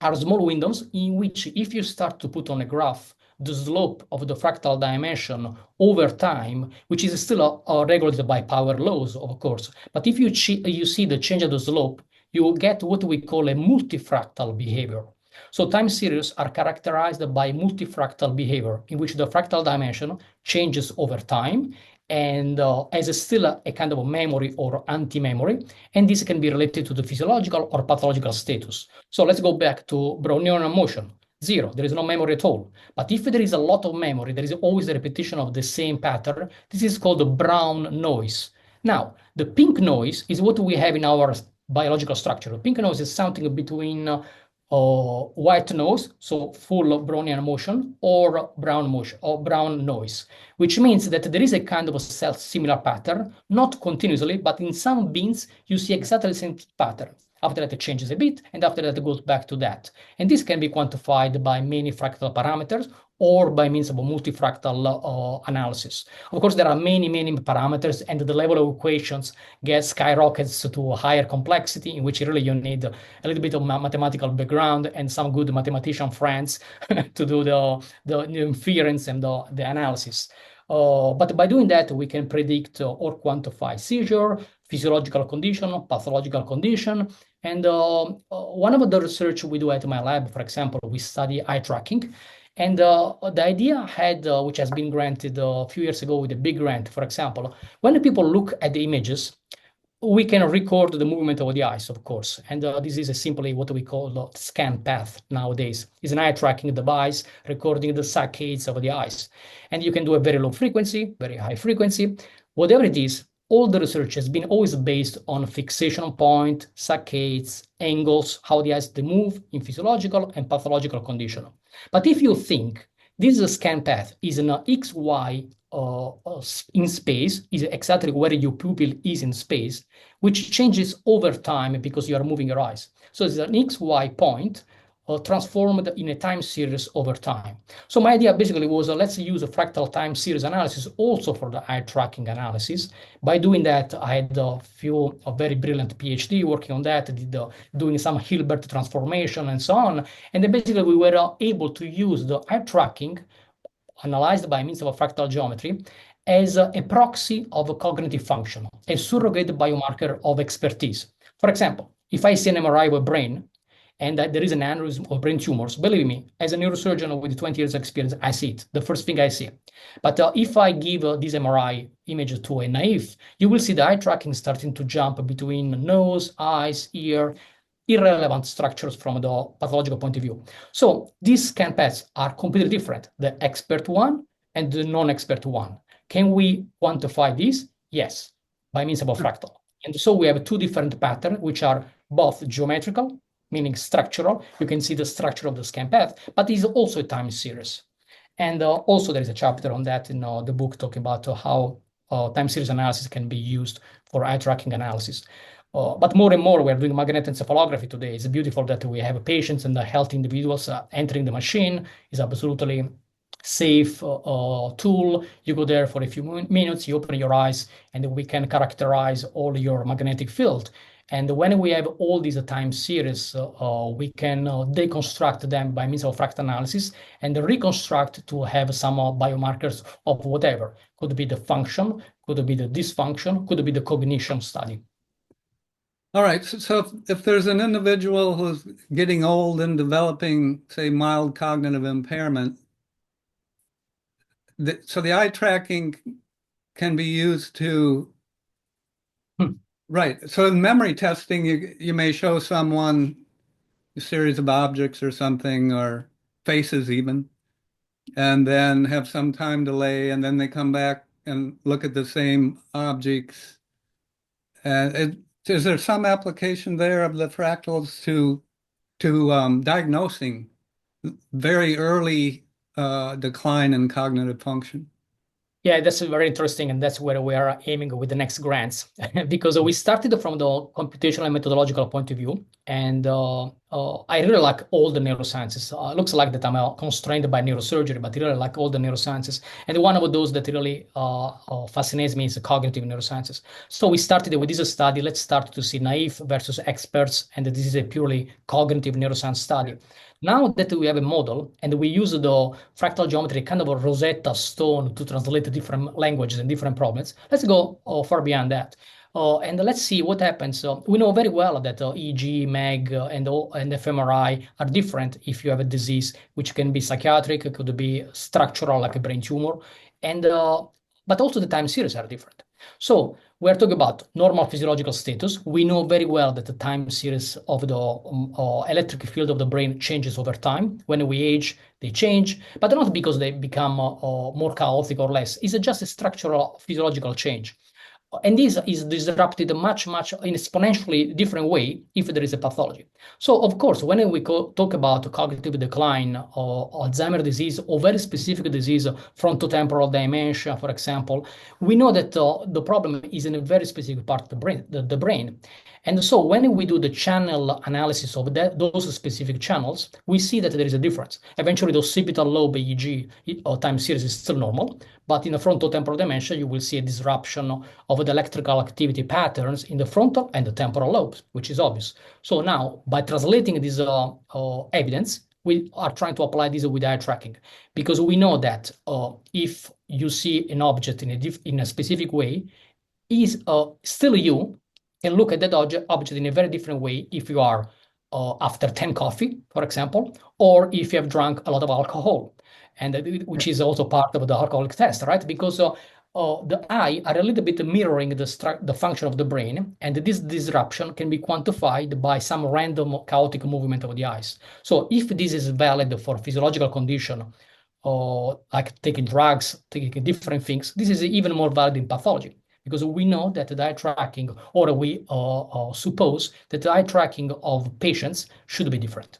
are small windows in which, if you start to put on a graph the slope of the fractal dimension over time, which is still regulated by power laws, of course. But if you see the change of the slope, you will get what we call a multifractal behavior. So time series are characterized by multifractal behavior, in which the fractal dimension changes over time and as still a kind of a memory or anti-memory, and this can be related to the physiological or pathological status. So let's go back to Brownian motion. 0, there is no memory at all. But if there is a lot of memory, there is always a repetition of the same pattern. This is called the brown noise. Now, the pink noise is what we have in our biological structure. The pink noise is something between white noise, so full Brownian motion, or brown motion or brown noise, which means that there is a kind of a self-similar pattern, not continuously, but in some bins you see exactly the same pattern. After that, it changes a bit, and after that, it goes back to that. And this can be quantified by many fractal parameters or by means of a multifractal analysis. Of course, there are many, many parameters, and the level of equations gets skyrockets to a higher complexity, in which really you need a little bit of mathematical background and some good mathematician friends to do the inference and the analysis. But by doing that, we can predict or quantify seizure, physiological condition, pathological condition. And one of the research we do at my lab, for example, we study eye tracking. And the idea had, which has been granted a few years ago with a big grant, for example, when people look at the images, we can record the movement of the eyes, of course. And this is simply what we call the scan path nowadays. It's an eye tracking device recording the saccades of the eyes. And you can do a very low frequency, very high frequency. Whatever it is, all the research has been always based on fixation point, saccades, angles, how the eyes they move in physiological and pathological condition. But if you think this scan path is an XY in space, is exactly where your pupil is in space, which changes over time because you are moving your eyes. So it's an XY point transformed in a time series over time. So my idea basically was let's use a fractal time series analysis also for the eye tracking analysis. By doing that, I had a very brilliant PhD working on that, doing some Hilbert transformation and so on. And then basically we were able to use the eye tracking analyzed by means of a fractal geometry as a proxy of a cognitive function, a surrogate biomarker of expertise. For example, if I see an MRI of a brain and that there is an aneurysm or brain tumors, believe me, as a neurosurgeon with 20 years experience, I see it, the first thing I see. But if I give this MRI image to a naive, you will see the eye tracking starting to jump between nose, eyes, ear, irrelevant structures from the pathological point of view. So these scan paths are completely different, the expert one and the non-expert one. Can we quantify this? Yes, by means of a fractal. And so we have two different patterns, which are both geometrical, meaning structural. You can see the structure of the scan path, but it's also a time series. And also there is a chapter on that in the book talking about how time series analysis can be used for eye tracking analysis. But more and more, we're doing magnetoencephalography today. It's beautiful that we have patients and the healthy individuals entering the machine. It's absolutely safe tool. You go there for a few minutes, you open your eyes, and we can characterize all your magnetic field. And when we have all these time series, we can deconstruct them by means of fractal analysis and reconstruct to have some biomarkers of whatever. Could be the function, could be the dysfunction, could be the cognition study. All right. So if there's an individual who's getting old and developing, say, mild cognitive impairment, so the eye tracking can be used to, right. So in memory testing, you may show someone a series of objects or something, or faces even, and then have some time delay, and then they come back and look at the same objects. And is there some application there of the fractals to diagnosing very early decline in cognitive function? Yeah, that's very interesting, and that's where we are aiming with the next grants, because we started from the computational and methodological point of view, and I really like all the neurosciences. It looks like that I'm constrained by neurosurgery, but I really like all the neurosciences, and one of those that really fascinates me is the cognitive neurosciences. So we started with this study. Let's start to see naive versus experts, and this is a purely cognitive neuroscience study. Now that we have a model and we use the fractal geometry, kind of a Rosetta Stone to translate different languages and different problems, let's go far beyond that. And let's see what happens. We know very well that EEG, MEG, and fMRI are different if you have a disease, which can be psychiatric, it could be structural, like a brain tumor, and but also the time series are different. So we're talking about normal physiological status. We know very well that the time series of the electric field of the brain changes over time. When we age, they change, but not because they become more chaotic or less. It's just a structural physiological change. And this is disrupted much in exponentially different way if there is a pathology. So, of course, when we talk about cognitive decline or Alzheimer's disease or very specific disease, frontotemporal dementia, for example, we know that the problem is in a very specific part of the brain. And so when we do the channel analysis of those specific channels, we see that there is a difference. Eventually, the occipital lobe EEG time series is still normal, but in the frontotemporal dementia, you will see a disruption of the electrical activity patterns in the frontal and the temporal lobes, which is obvious. So now, by translating this evidence, we are trying to apply this with eye tracking, because we know that if you see an object in a specific way, is still you can look at that object in a very different way if you are after 10 coffee, for example, or if you have drunk a lot of alcohol, and which is also part of the alcoholic test, right? Because the eye are a little bit mirroring the function of the brain, and this disruption can be quantified by some random chaotic movement of the eyes. So if this is valid for physiological condition, or like taking drugs, taking different things, this is even more valid in pathology, because we know that the eye tracking, or we suppose that the eye tracking of patients should be different.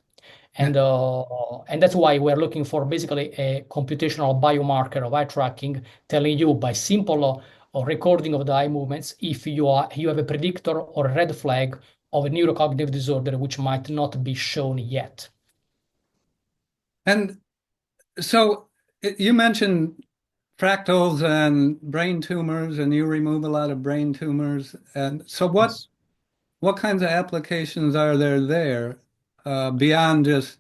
And that's why we're looking for basically a computational biomarker of eye tracking, telling you by simple recording of the eye movements if you have a predictor or a red flag of a neurocognitive disorder which might not be shown yet. And so you mentioned fractals and brain tumors, and you remove a lot of brain tumors. And so Yes. what kinds of applications are there beyond just,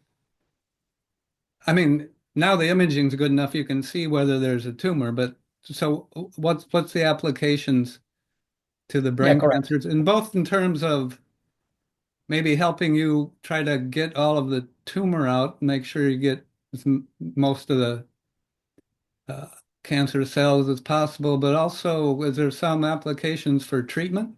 I mean, now the imaging is good enough you can see whether there's a tumor, but so what's the applications to the Yeah, brain correct. cancers, in both in terms of maybe helping you try to get all of the tumor out, make sure you get most of the uh, cancer cells as possible, but also is there some applications for treatment?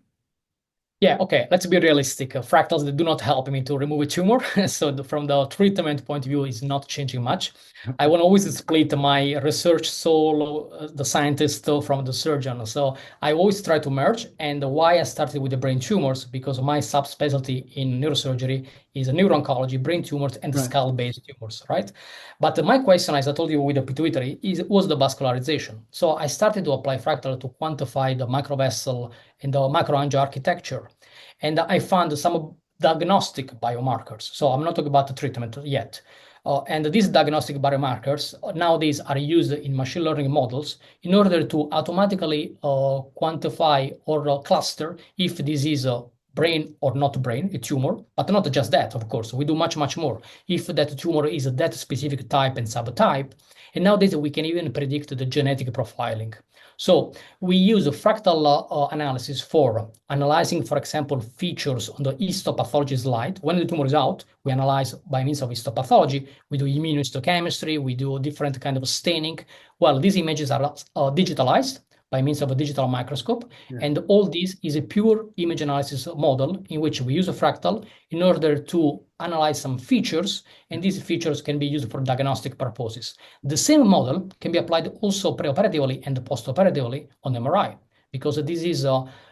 Yeah, okay, let's be realistic. Fractals, they do not help me to remove a tumor. So from the treatment point of view, it's not changing much. I want to always split my research soul, the scientist, from the surgeon. So I always try to merge. And why I started with the brain tumors, because my subspecialty in neurosurgery is neuro-oncology, brain tumors, and Right. skull-based tumors, right? But my question, as I told you with the pituitary, was the vascularization. So I started to apply Fractal to quantify the microvessel in the microangial architecture. And I found some diagnostic biomarkers. So I'm not talking about the treatment yet. And these diagnostic biomarkers nowadays are used in machine learning models in order to automatically quantify or cluster if this is a brain or not brain, a tumor, but not just that, of course. We do much, much more. If that tumor is that specific type and subtype, and nowadays we can even predict the genetic profiling. So we use a fractal analysis for analyzing, for example, features on the histopathology slide. When the tumor is out, we analyze by means of histopathology. We do immunohistochemistry. We do different kind of staining. Well, these images are digitalized by means of a digital microscope. Yeah. And all this is a pure image analysis model in which we use a fractal in order to analyze some features, and these features can be used for diagnostic purposes. The same model can be applied also preoperatively and postoperatively on MRI, because this is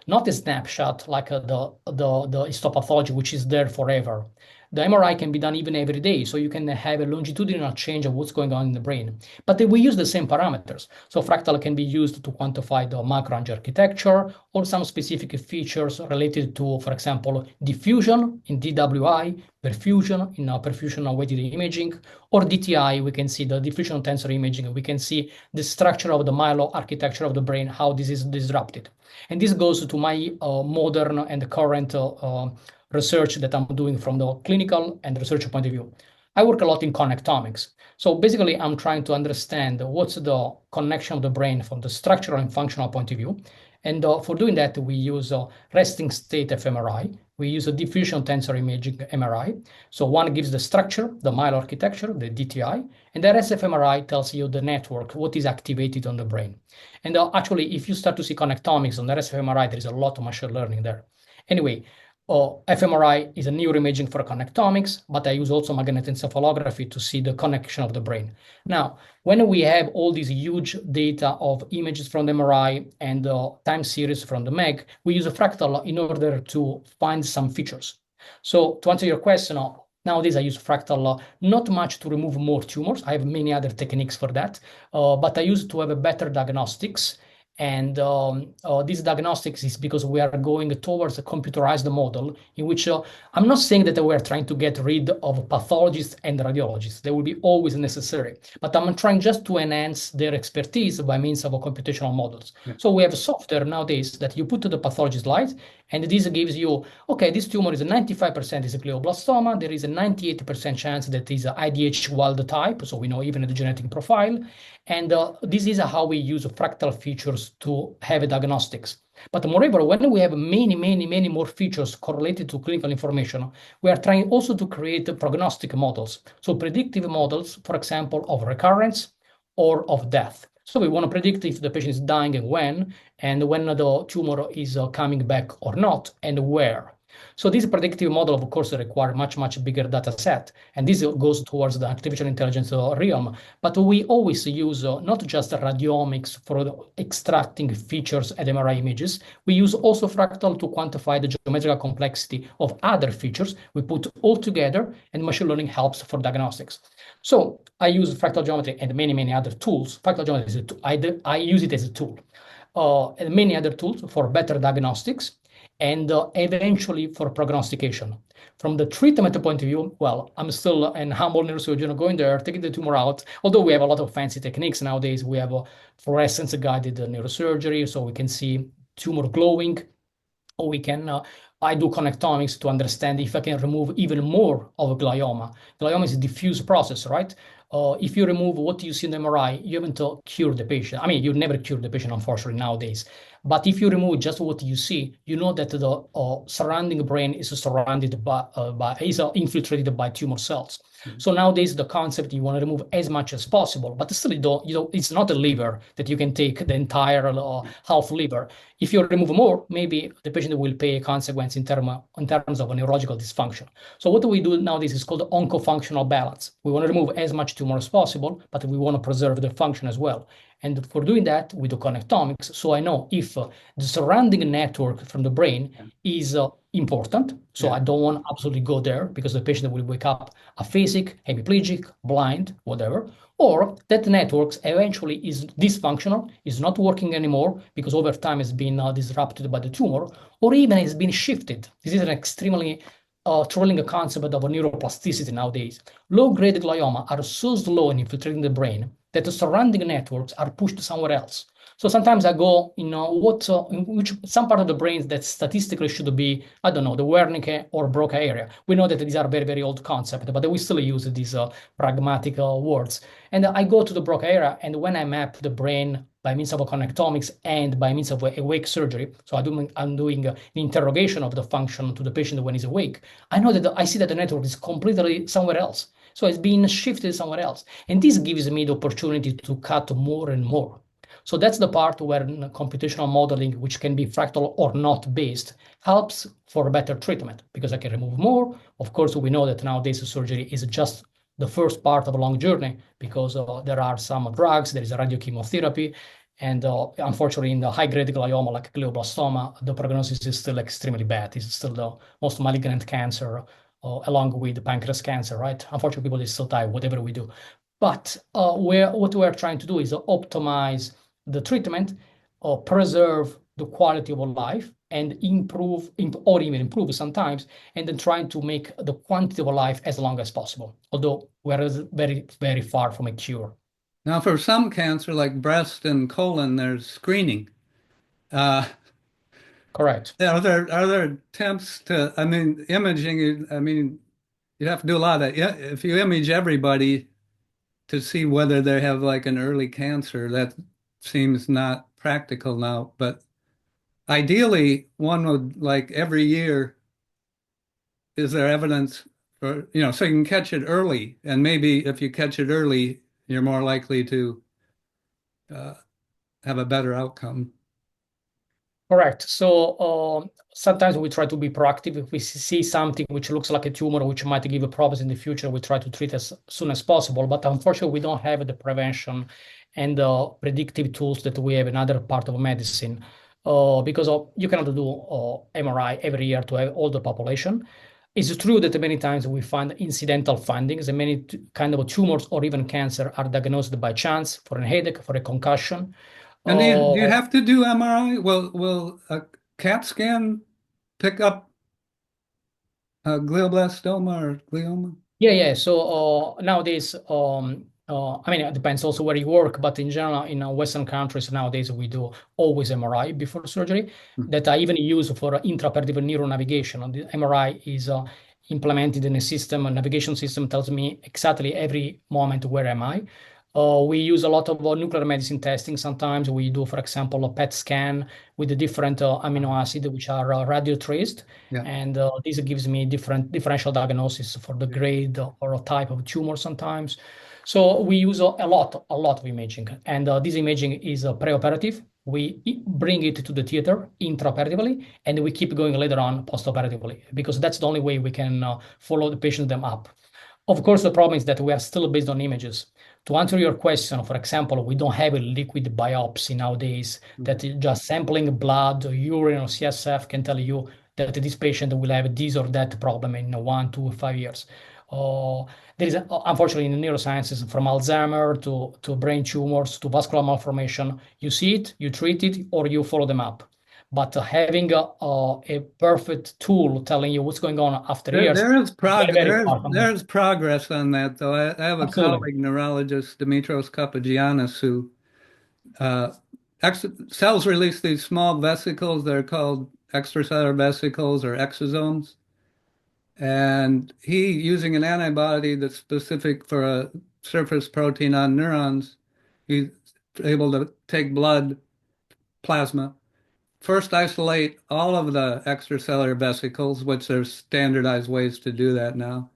not a snapshot like the histopathology, which is there forever. The MRI can be done even every day, so you can have a longitudinal change of what's going on in the brain. But we use the same parameters. So Fractal can be used to quantify the macroangial architecture or some specific features related to, for example, diffusion in DWI, perfusion in perfusion weighted imaging, or DTI. We can see the diffusion tensor imaging. We can see the structure of the myelo architecture of the brain, how this is disrupted. And this goes to my modern and current research that I'm doing from the clinical and research point of view. I work a lot in connectomics. So basically, I'm trying to understand what's the connection of the brain from the structural and functional point of view. And for doing that, we use resting state fMRI. We use a diffusion tensor imaging MRI. So one gives the structure, the myelo architecture, the DTI, and the RSfMRI tells you the network, what is activated on the brain. And actually, if you start to see connectomics on the RSfMRI, there is a lot of machine learning there. Anyway, fMRI is a neuroimaging for connectomics, but I use also magnetoencephalography to see the connection of the brain. Now, when we have all these huge data of images from the MRI and time series from the MEG, we use a fractal in order to find some features. So to answer your question, nowadays I use fractal not much to remove more tumors. I have many other techniques for that, but I use to have a better diagnostics. And this diagnostics is because we are going towards a computerized model in which I'm not saying that we are trying to get rid of pathologists and radiologists. They will be always necessary, but I'm trying just to enhance their expertise by means of computational models. Yeah. So we have software nowadays that you put to the pathology slide, And this gives you, okay, this tumor is a 95% is a glioblastoma. There is a 98% chance that is a IDH wild type. So we know even the genetic profile. And this is how we use fractal features to have a diagnostics. But moreover, when we have many more features correlated to clinical information, we are trying also to create prognostic models. So predictive models, for example, of recurrence or of death. So we want to predict if the patient is dying and when the tumor is coming back or not, and where. So this predictive model, of course, require much bigger data set, and this goes towards the artificial intelligence realm. But we always use not just radiomics for extracting features at MRI images. We use also Fractal to quantify the geometrical complexity of other features. We put all together, and machine learning helps for diagnostics. So I use fractal geometry and many other tools. Fractal geometry is a tool. I use it as a tool, and many other tools for better diagnostics and eventually for prognostication. From the treatment point of view, well, I'm still an humble neurosurgeon going there, taking the tumor out. Although we have a lot of fancy techniques nowadays, we have a fluorescence-guided neurosurgery, so we can see tumor glowing. Or we can, I do connectomics to understand if I can remove even more of a glioma. Glioma is a diffuse process, right? If you remove what you see in the MRI, you haven't cured the patient. I mean, you never cure the patient, unfortunately, nowadays. But if you remove just what you see, you know that the surrounding brain is surrounded is infiltrated by tumor cells. Mm-hmm. So nowadays, the concept you want to remove as much as possible, but still, it's not a liver that you can take the entire half liver. If you remove more, maybe the patient will pay a consequence in terms of a neurological dysfunction. So what we do nowadays is called oncofunctional balance. We want to remove as much tumor as possible, but we want to preserve the function as well. And for doing that, we do connectomics. So I know if the surrounding network from the brain is important. So I don't want to absolutely go there because the patient will wake up aphasic, hemiplegic, blind, whatever. Or that network eventually is dysfunctional, is not working anymore because over time has been disrupted by the tumor, or even has been shifted. This is an extremely thrilling concept of neuroplasticity nowadays. Low-grade glioma are so slow in infiltrating the brain that the surrounding networks are pushed somewhere else. So sometimes I go in which some part of the brain that statistically should be, I don't know, the Wernicke or Broca area. We know that these are very old concepts, but we still use these pragmatic words. And I go to the Broca area, and when I map the brain by means of a connectomics and by means of awake surgery, so I'm doing an interrogation of the function to the patient when he's awake, I know that I see that the network is completely somewhere else. So it's being shifted somewhere else. And this gives me the opportunity to cut more and more. So that's the part where computational modeling, which can be fractal or not based, helps for better treatment because I can remove more. Of course, we know that nowadays surgery is just the first part of a long journey because there are some drugs, there is a radiochemotherapy, and unfortunately, in the high-grade glioma like glioblastoma, the prognosis is still extremely bad. It's still the most malignant cancer, along with pancreas cancer, right? Unfortunately, people still die, whatever we do. But what we're trying to do is optimize the treatment, preserve the quality of life, and improve or even improve sometimes, and then trying to make the quantity of life as long as possible, although we're very far from a cure. Now, for some cancer like breast and colon, there's screening. Correct. Are there attempts to, I mean, imaging, I mean, you'd have to do a lot of, if you image everybody to see whether they have like an early cancer, that seems not practical now. But ideally, one would like every year, is there evidence for, so you can catch it early. And maybe if you catch it early, you're more likely to have a better outcome. Correct. So sometimes we try to be proactive. If we see something which looks like a tumor, which might give a problems in the future, we try to treat as soon as possible. But unfortunately, we don't have the prevention and the predictive tools that we have in other part of medicine. Because you cannot do MRI every year to have all the population. It's true that many times we find incidental findings, and many kind of tumors or even cancer are diagnosed by chance for a headache, for a concussion. And do you have to do MRI? Will a CAT scan pick up glioblastoma or glioma? Yeah. So nowadays, I mean, it depends also where you work, but in general, in Western countries nowadays, we do always MRI before surgery that I even use for intraoperative neuro navigation. The MRI is implemented in a system, a navigation system tells me exactly every moment where am I. We use a lot of nuclear medicine testing. Sometimes we do, for example, a PET scan with the different amino acids which are radio traced. Yeah. And this gives me different differential diagnosis for the grade or a type of tumor sometimes. So we use a lot of imaging, and this imaging is preoperative. We bring it to the theater intraoperatively, and we keep going later on postoperatively because that's the only way we can follow the patient them up. Of course, the problem is that we are still based on images. To answer your question, for example, we don't have a liquid biopsy nowadays that just sampling blood, or urine, or CSF can tell you that this patient will have this or that problem in 1 to 5 years. There is, unfortunately, in neurosciences, from Alzheimer to brain tumors to vascular malformation, you see it, you treat it, or you follow them up. But having a perfect tool telling you what's going on after years, There is very, very far from that. there's progress on that though. I have a Absolutely. colleague, neurologist Dimitros Kapagiannis, who uh, cells release these small vesicles. They're called extracellular vesicles or exosomes. And he, using an antibody that's specific for a surface protein on neurons, he's able to take blood plasma, first isolate all of the extracellular vesicles, which there's standardized ways to do that now.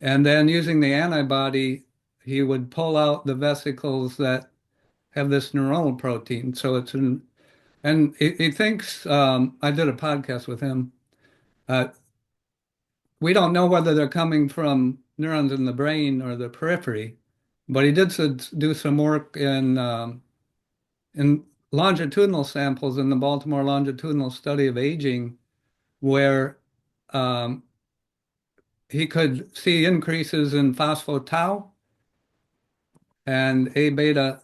And then using the antibody, he would pull out the vesicles that have this neuronal protein. So it's an, and he thinks, I did a podcast with him. Uh, we don't know whether they're coming from neurons in the brain or the periphery, but he did do some work in longitudinal samples in the Baltimore longitudinal study of aging, where um, he could see increases in phospho-tau and A beta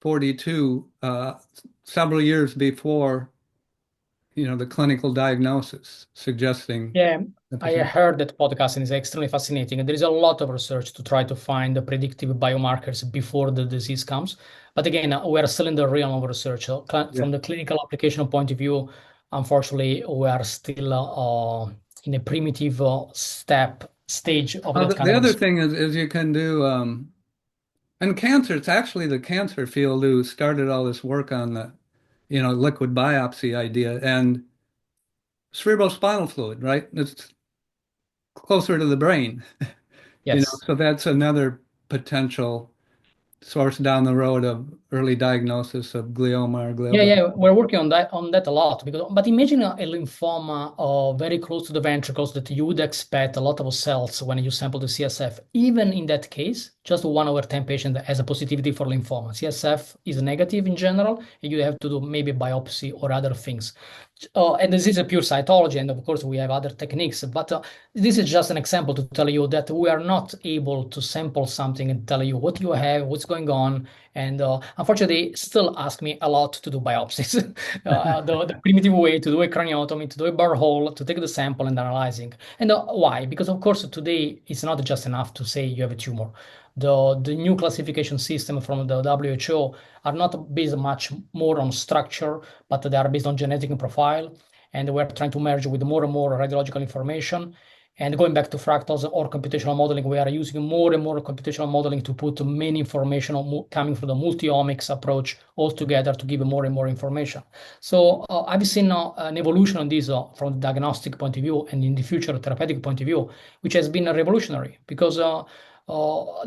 42 several years before, the clinical diagnosis, suggesting Yeah, I efficiency. heard that podcasting is extremely fascinating. There is a lot of research to try to find the predictive biomarkers before the disease comes. But again, we are still in the realm of research. Yeah. From the clinical application point of view, unfortunately, we are still in a primitive stage of that kind The of other research. thing is you can do, and cancer, it's actually the cancer field who started all this work on the, liquid biopsy idea and cerebrospinal fluid, right? It's closer to the brain, Yes. so that's another potential source down the road of early diagnosis of glioma or Yeah, glioblastoma. yeah, we're working on that a lot because but imagine a lymphoma very close to the ventricles that you would expect a lot of cells when you sample the CSF. Even in that case, just 1/10 patient has a positivity for lymphoma. CSF is negative in general, and you have to do maybe biopsy or other things. And this is a pure cytology, and of course we have other techniques, but this is just an example to tell you that we are not able to sample something and tell you what you have, what's going on, and unfortunately, still ask me a lot to do biopsies. The primitive way to do a craniotomy, to do a burr hole, to take the sample and analyzing. And why? Because of course today it's not just enough to say you have a tumor. The new classification system from the WHO are not based much more on structure, but they are based on genetic profile. And we're trying to merge with more and more radiological information. And going back to fractals or computational modeling, we are using more and more computational modeling to put many information coming from the multi-omics approach all together to give more and more information. So I've seen an evolution on this from the diagnostic point of view and in the future therapeutic point of view, which has been revolutionary because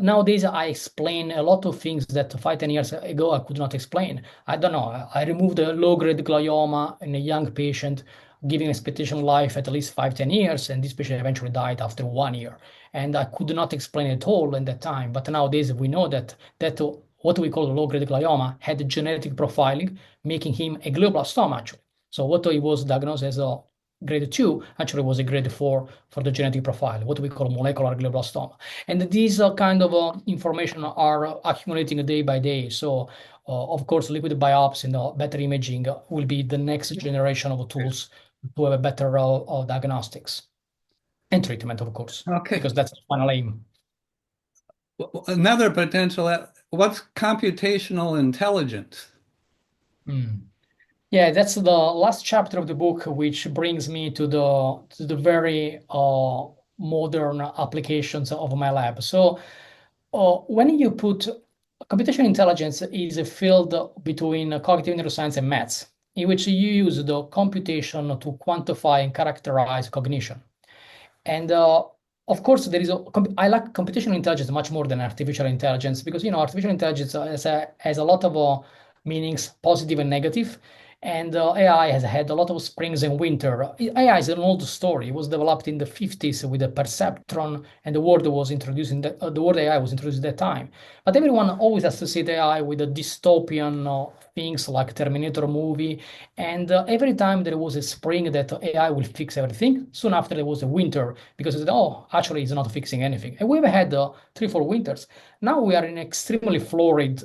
nowadays I explain a lot of things that 5, 10 years ago I could not explain. I don't know. I removed a low-grade glioma in a young patient giving expectation of life at least 5, 10 years, and this patient eventually died after 1 year. And I could not explain it all in that time. But nowadays we know that what we call low-grade glioma had genetic profiling, making him a glioblastoma actually. So what he was diagnosed as a grade 2 actually was a grade 4 for the genetic profile, what we call molecular glioblastoma. And these kind of information are accumulating day by day. So of course, liquid biopsy and better imaging will be the next generation of tools to have a better diagnostics and treatment, of course, Okay. because that's the final aim. Another potential, what's computational intelligence? Hmm. Yeah, that's the last chapter of the book, which brings me to the very modern applications of my lab. So, when you put computational intelligence is a field between cognitive neuroscience and maths, in which you use the computation to quantify and characterize cognition. And of course, I like computational intelligence much more than artificial intelligence because, artificial intelligence has a lot of meanings, positive and negative. And AI has had a lot of springs and winter. AI is an old story. It was developed in the 50s with the perceptron, and the word AI was introduced at that time. But everyone always associates AI with the dystopian things like Terminator movie. And every time there was a spring that AI will fix everything, soon after there was a winter because it said, oh, actually, it's not fixing anything. And we've had 3, 4 winters. Now we are in extremely florid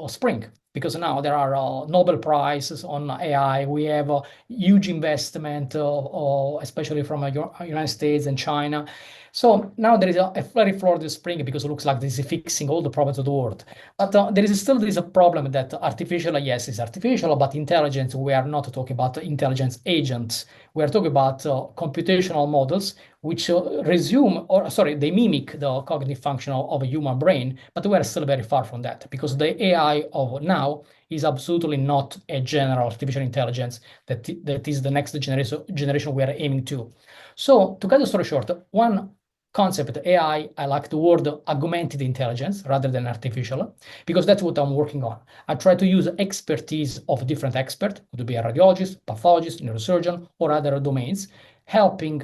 spring because now there are Nobel Prizes on AI. We have a huge investment, especially from United States and China. So now there is a very florid spring because it looks like this is fixing all the problems of the world. But there is still this problem that artificial, yes, is artificial, but intelligence, we are not talking about intelligence agents. We are talking about computational models which they mimic the cognitive function of a human brain, but we are still very far from that because the AI of now is absolutely not a general artificial intelligence that is the next generation we are aiming to. So, to cut the story short, one concept AI, I like the word augmented intelligence rather than artificial, because that's what I'm working on. I try to use expertise of different experts, could be a radiologist, pathologist, neurosurgeon, or other domains, helping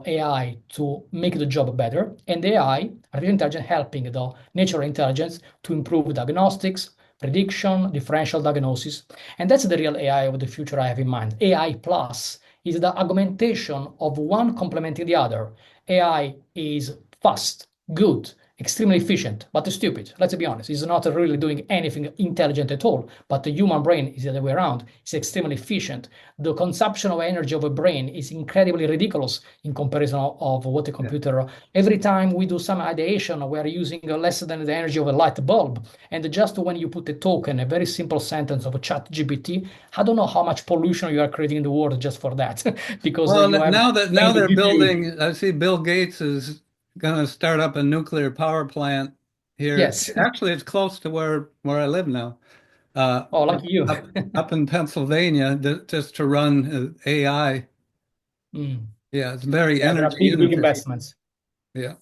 AI to make the job better, and AI, artificial intelligence, helping the natural intelligence to improve diagnostics, prediction, differential diagnosis. And that's the real AI of the future I have in mind. AI plus is the augmentation of one complementing the other. AI is fast, good, extremely efficient, but stupid. Let's be honest. It's not really doing anything intelligent at all. But the human brain is the other way around. It's extremely efficient. The consumption of energy of a brain is incredibly ridiculous in comparison of what a Yeah. computer. Every time we do some ideation, we are using less than the energy of a light bulb. And just when you put a token, a very simple sentence of a chat GPT, I don't know how much pollution you are creating in the world just for that. Because Well, you have now the they're GPU. building, I see Bill Gates is going to start up a nuclear power plant here. Yes. Actually, it's close to where I live now, uh, Oh, lucky you. up in Pennsylvania, just to run AI. Mm. Yeah, it's very Yeah, there are energy big, big inefficient. investments. Yeah.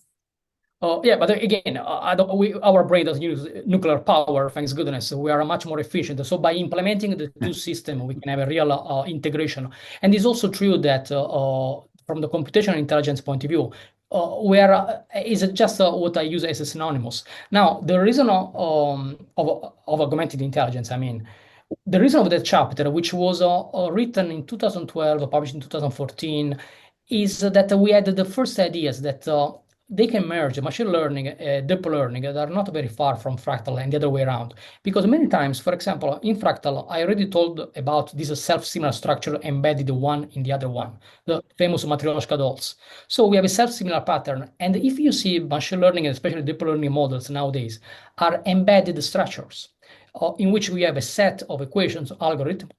Oh, yeah, but again, our brain doesn't use nuclear power, thanks goodness. So we are much more efficient. So by implementing the two systems, we can have a real integration. And it's also true that from the computational intelligence point of view, where is it just what I use as a synonymous. Now, the reason of augmented intelligence, I mean, the reason of that chapter, which was written in 2012, published in 2014, is that we had the first ideas that they can merge machine learning, deep learning that are not very far from Fractal and the other way around. Because many times, for example, in Fractal, I already told about this self-similar structure embedded one in the other one, the famous matryoshka dolls. So we have a self-similar pattern. And if you see machine learning, and especially deep learning models nowadays, are embedded structures in which we have a set of equations, algorithm,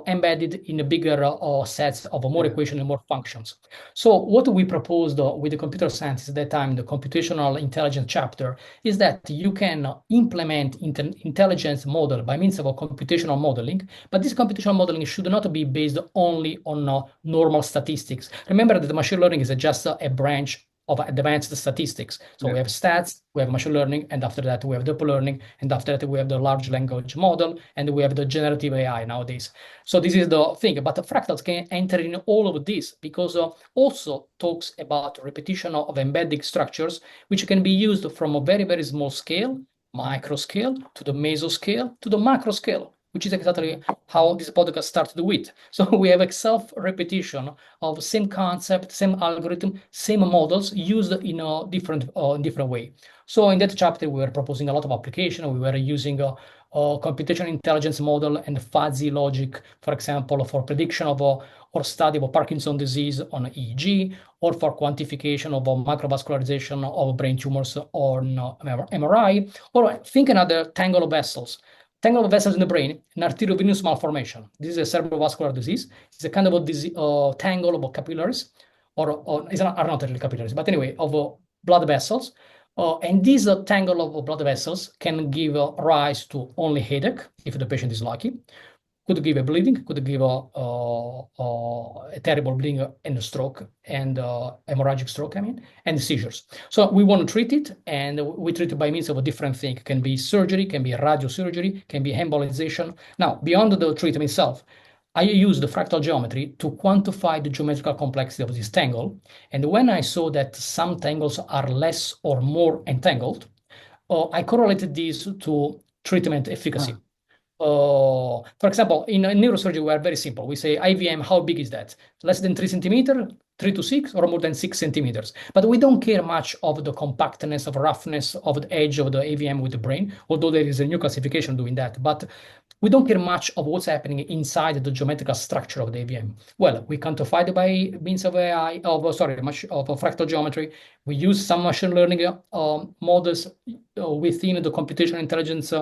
embedded in a bigger sets of more Yeah. equations and more functions. So what we proposed with the computer scientists at that time, the computational intelligence chapter, is that you can implement intelligence model by means of a computational modeling, but this computational modeling should not be based only on normal statistics. Remember that the machine learning is just a branch of advanced statistics. So Yeah. we have stats, we have machine learning, and after that we have deep learning, and after that we have the large language model, and we have the generative AI nowadays. So this is the thing. But the fractals can enter in all of this because also talks about repetition of embedding structures, which can be used from a very, very small scale, micro scale, to the meso scale, to the macro scale. which is exactly how this podcast started with. So we have a self-repetition of same concept, same algorithm, same models used in a different way. So in that chapter, we were proposing a lot of application. We were using a computational intelligence model and fuzzy logic, for example, for prediction of or study of Parkinson's disease on EEG, or for quantification of microvascularization of brain tumors on MRI, or think another tangle of vessels. Tangle of vessels in the brain, an arteriovenous malformation. This is a cerebrovascular disease. It's a kind of a disease, tangle of capillaries, or it's not, are not really capillaries, but anyway, of blood vessels. And this tangle of blood vessels can give rise to only headache if the patient is lucky. Could give a bleeding, could give a terrible bleeding and a stroke, and hemorrhagic stroke, I mean, and seizures. So we want to treat it, and we treat it by means of a different thing. It can be surgery, can be radiosurgery, can be embolization. Now, beyond the treatment itself, I use the fractal geometry to quantify the geometrical complexity of this tangle. And when I saw that some tangles are less or more entangled, I correlated these to treatment efficacy. For example, in neurosurgery, we are very simple. We say IVM, how big is that? Less than 3 centimeters, 3 to 6, or more than 6 centimeters. But we don't care much of the compactness, of roughness, of the edge of the AVM with the brain, although there is a new classification doing that. But we don't care much of what's happening inside the geometrical structure of the AVM. Well, we quantify it by means of AI, of fractal geometry. We use some machine learning models within the computational intelligence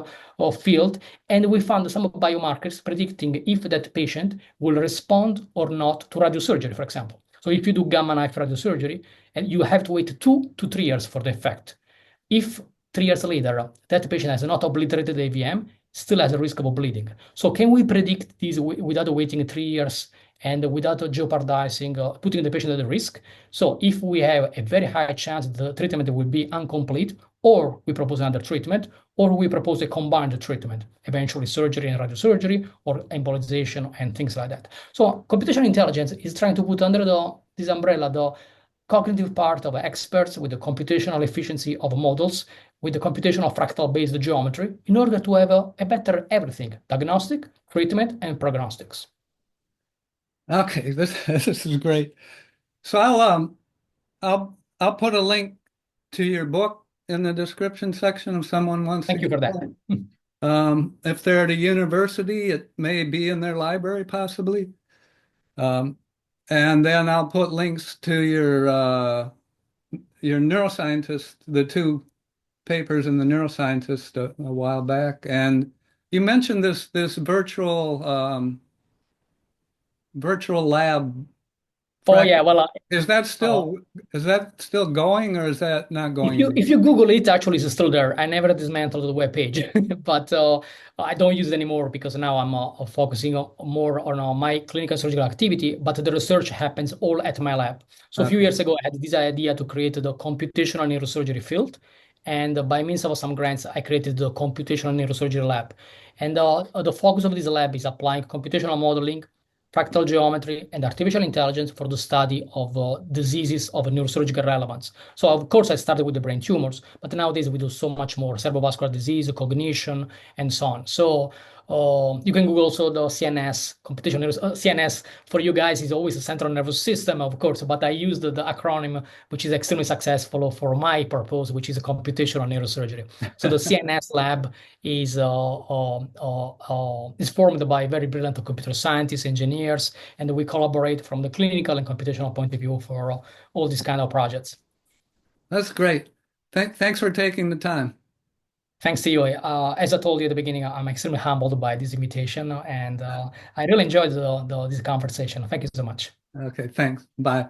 field, and we found some biomarkers predicting if that patient will respond or not to radiosurgery, for example. So if you do gamma knife radiosurgery, and you have to wait 2 to 3 years for the effect. If 3 years later, that patient has not obliterated the AVM, still has a risk of bleeding. So can we predict this without waiting 3 years and without jeopardizing, putting the patient at risk? So if we have a very high chance the treatment will be incomplete, or we propose another treatment, or we propose a combined treatment, eventually surgery and radiosurgery, or embolization and things like that. So computational intelligence is trying to put under this umbrella the cognitive part of experts with the computational efficiency of models, with the computational fractal-based geometry, in order to have a better everything: diagnostic, treatment, and prognostics. Okay, this is great. So I'll put a link to your book in the description section if someone wants to Thank you for that. if they're at a university, it may be in their library possibly. And then I'll put links to your neuroscientist, the 2 papers in the Neuroscientist a while back, and you mentioned this virtual lab. Oh yeah, well, is that still going, or is that not going? if you Google it, actually it's still there. I never dismantled the web page, but I don't use it anymore because now I'm focusing more on my clinical surgical activity, but the research happens all at my lab. So a few years ago, I had this idea to create the computational neurosurgery field. And by means of some grants, I created the computational neurosurgery lab. And the focus of this lab is applying computational modeling, fractal geometry, and artificial intelligence for the study of diseases of neurosurgical relevance. So of course, I started with the brain tumors, but nowadays we do so much more: cerebrovascular disease, cognition, and so on. So you can Google also the CNS, computational CNS for you guys is always the central nervous system, of course, but I used the acronym, which is extremely successful for my purpose, which is a computational neurosurgery. So the CNS lab is formed by very brilliant computer scientists, engineers, and we collaborate from the clinical and computational point of view for all these kind of projects. That's great. Thanks for taking the time. Thanks to you. As I told you at the beginning, I'm extremely humbled by this invitation, and I really enjoyed this conversation. Thank you so much. Okay, thanks. Bye.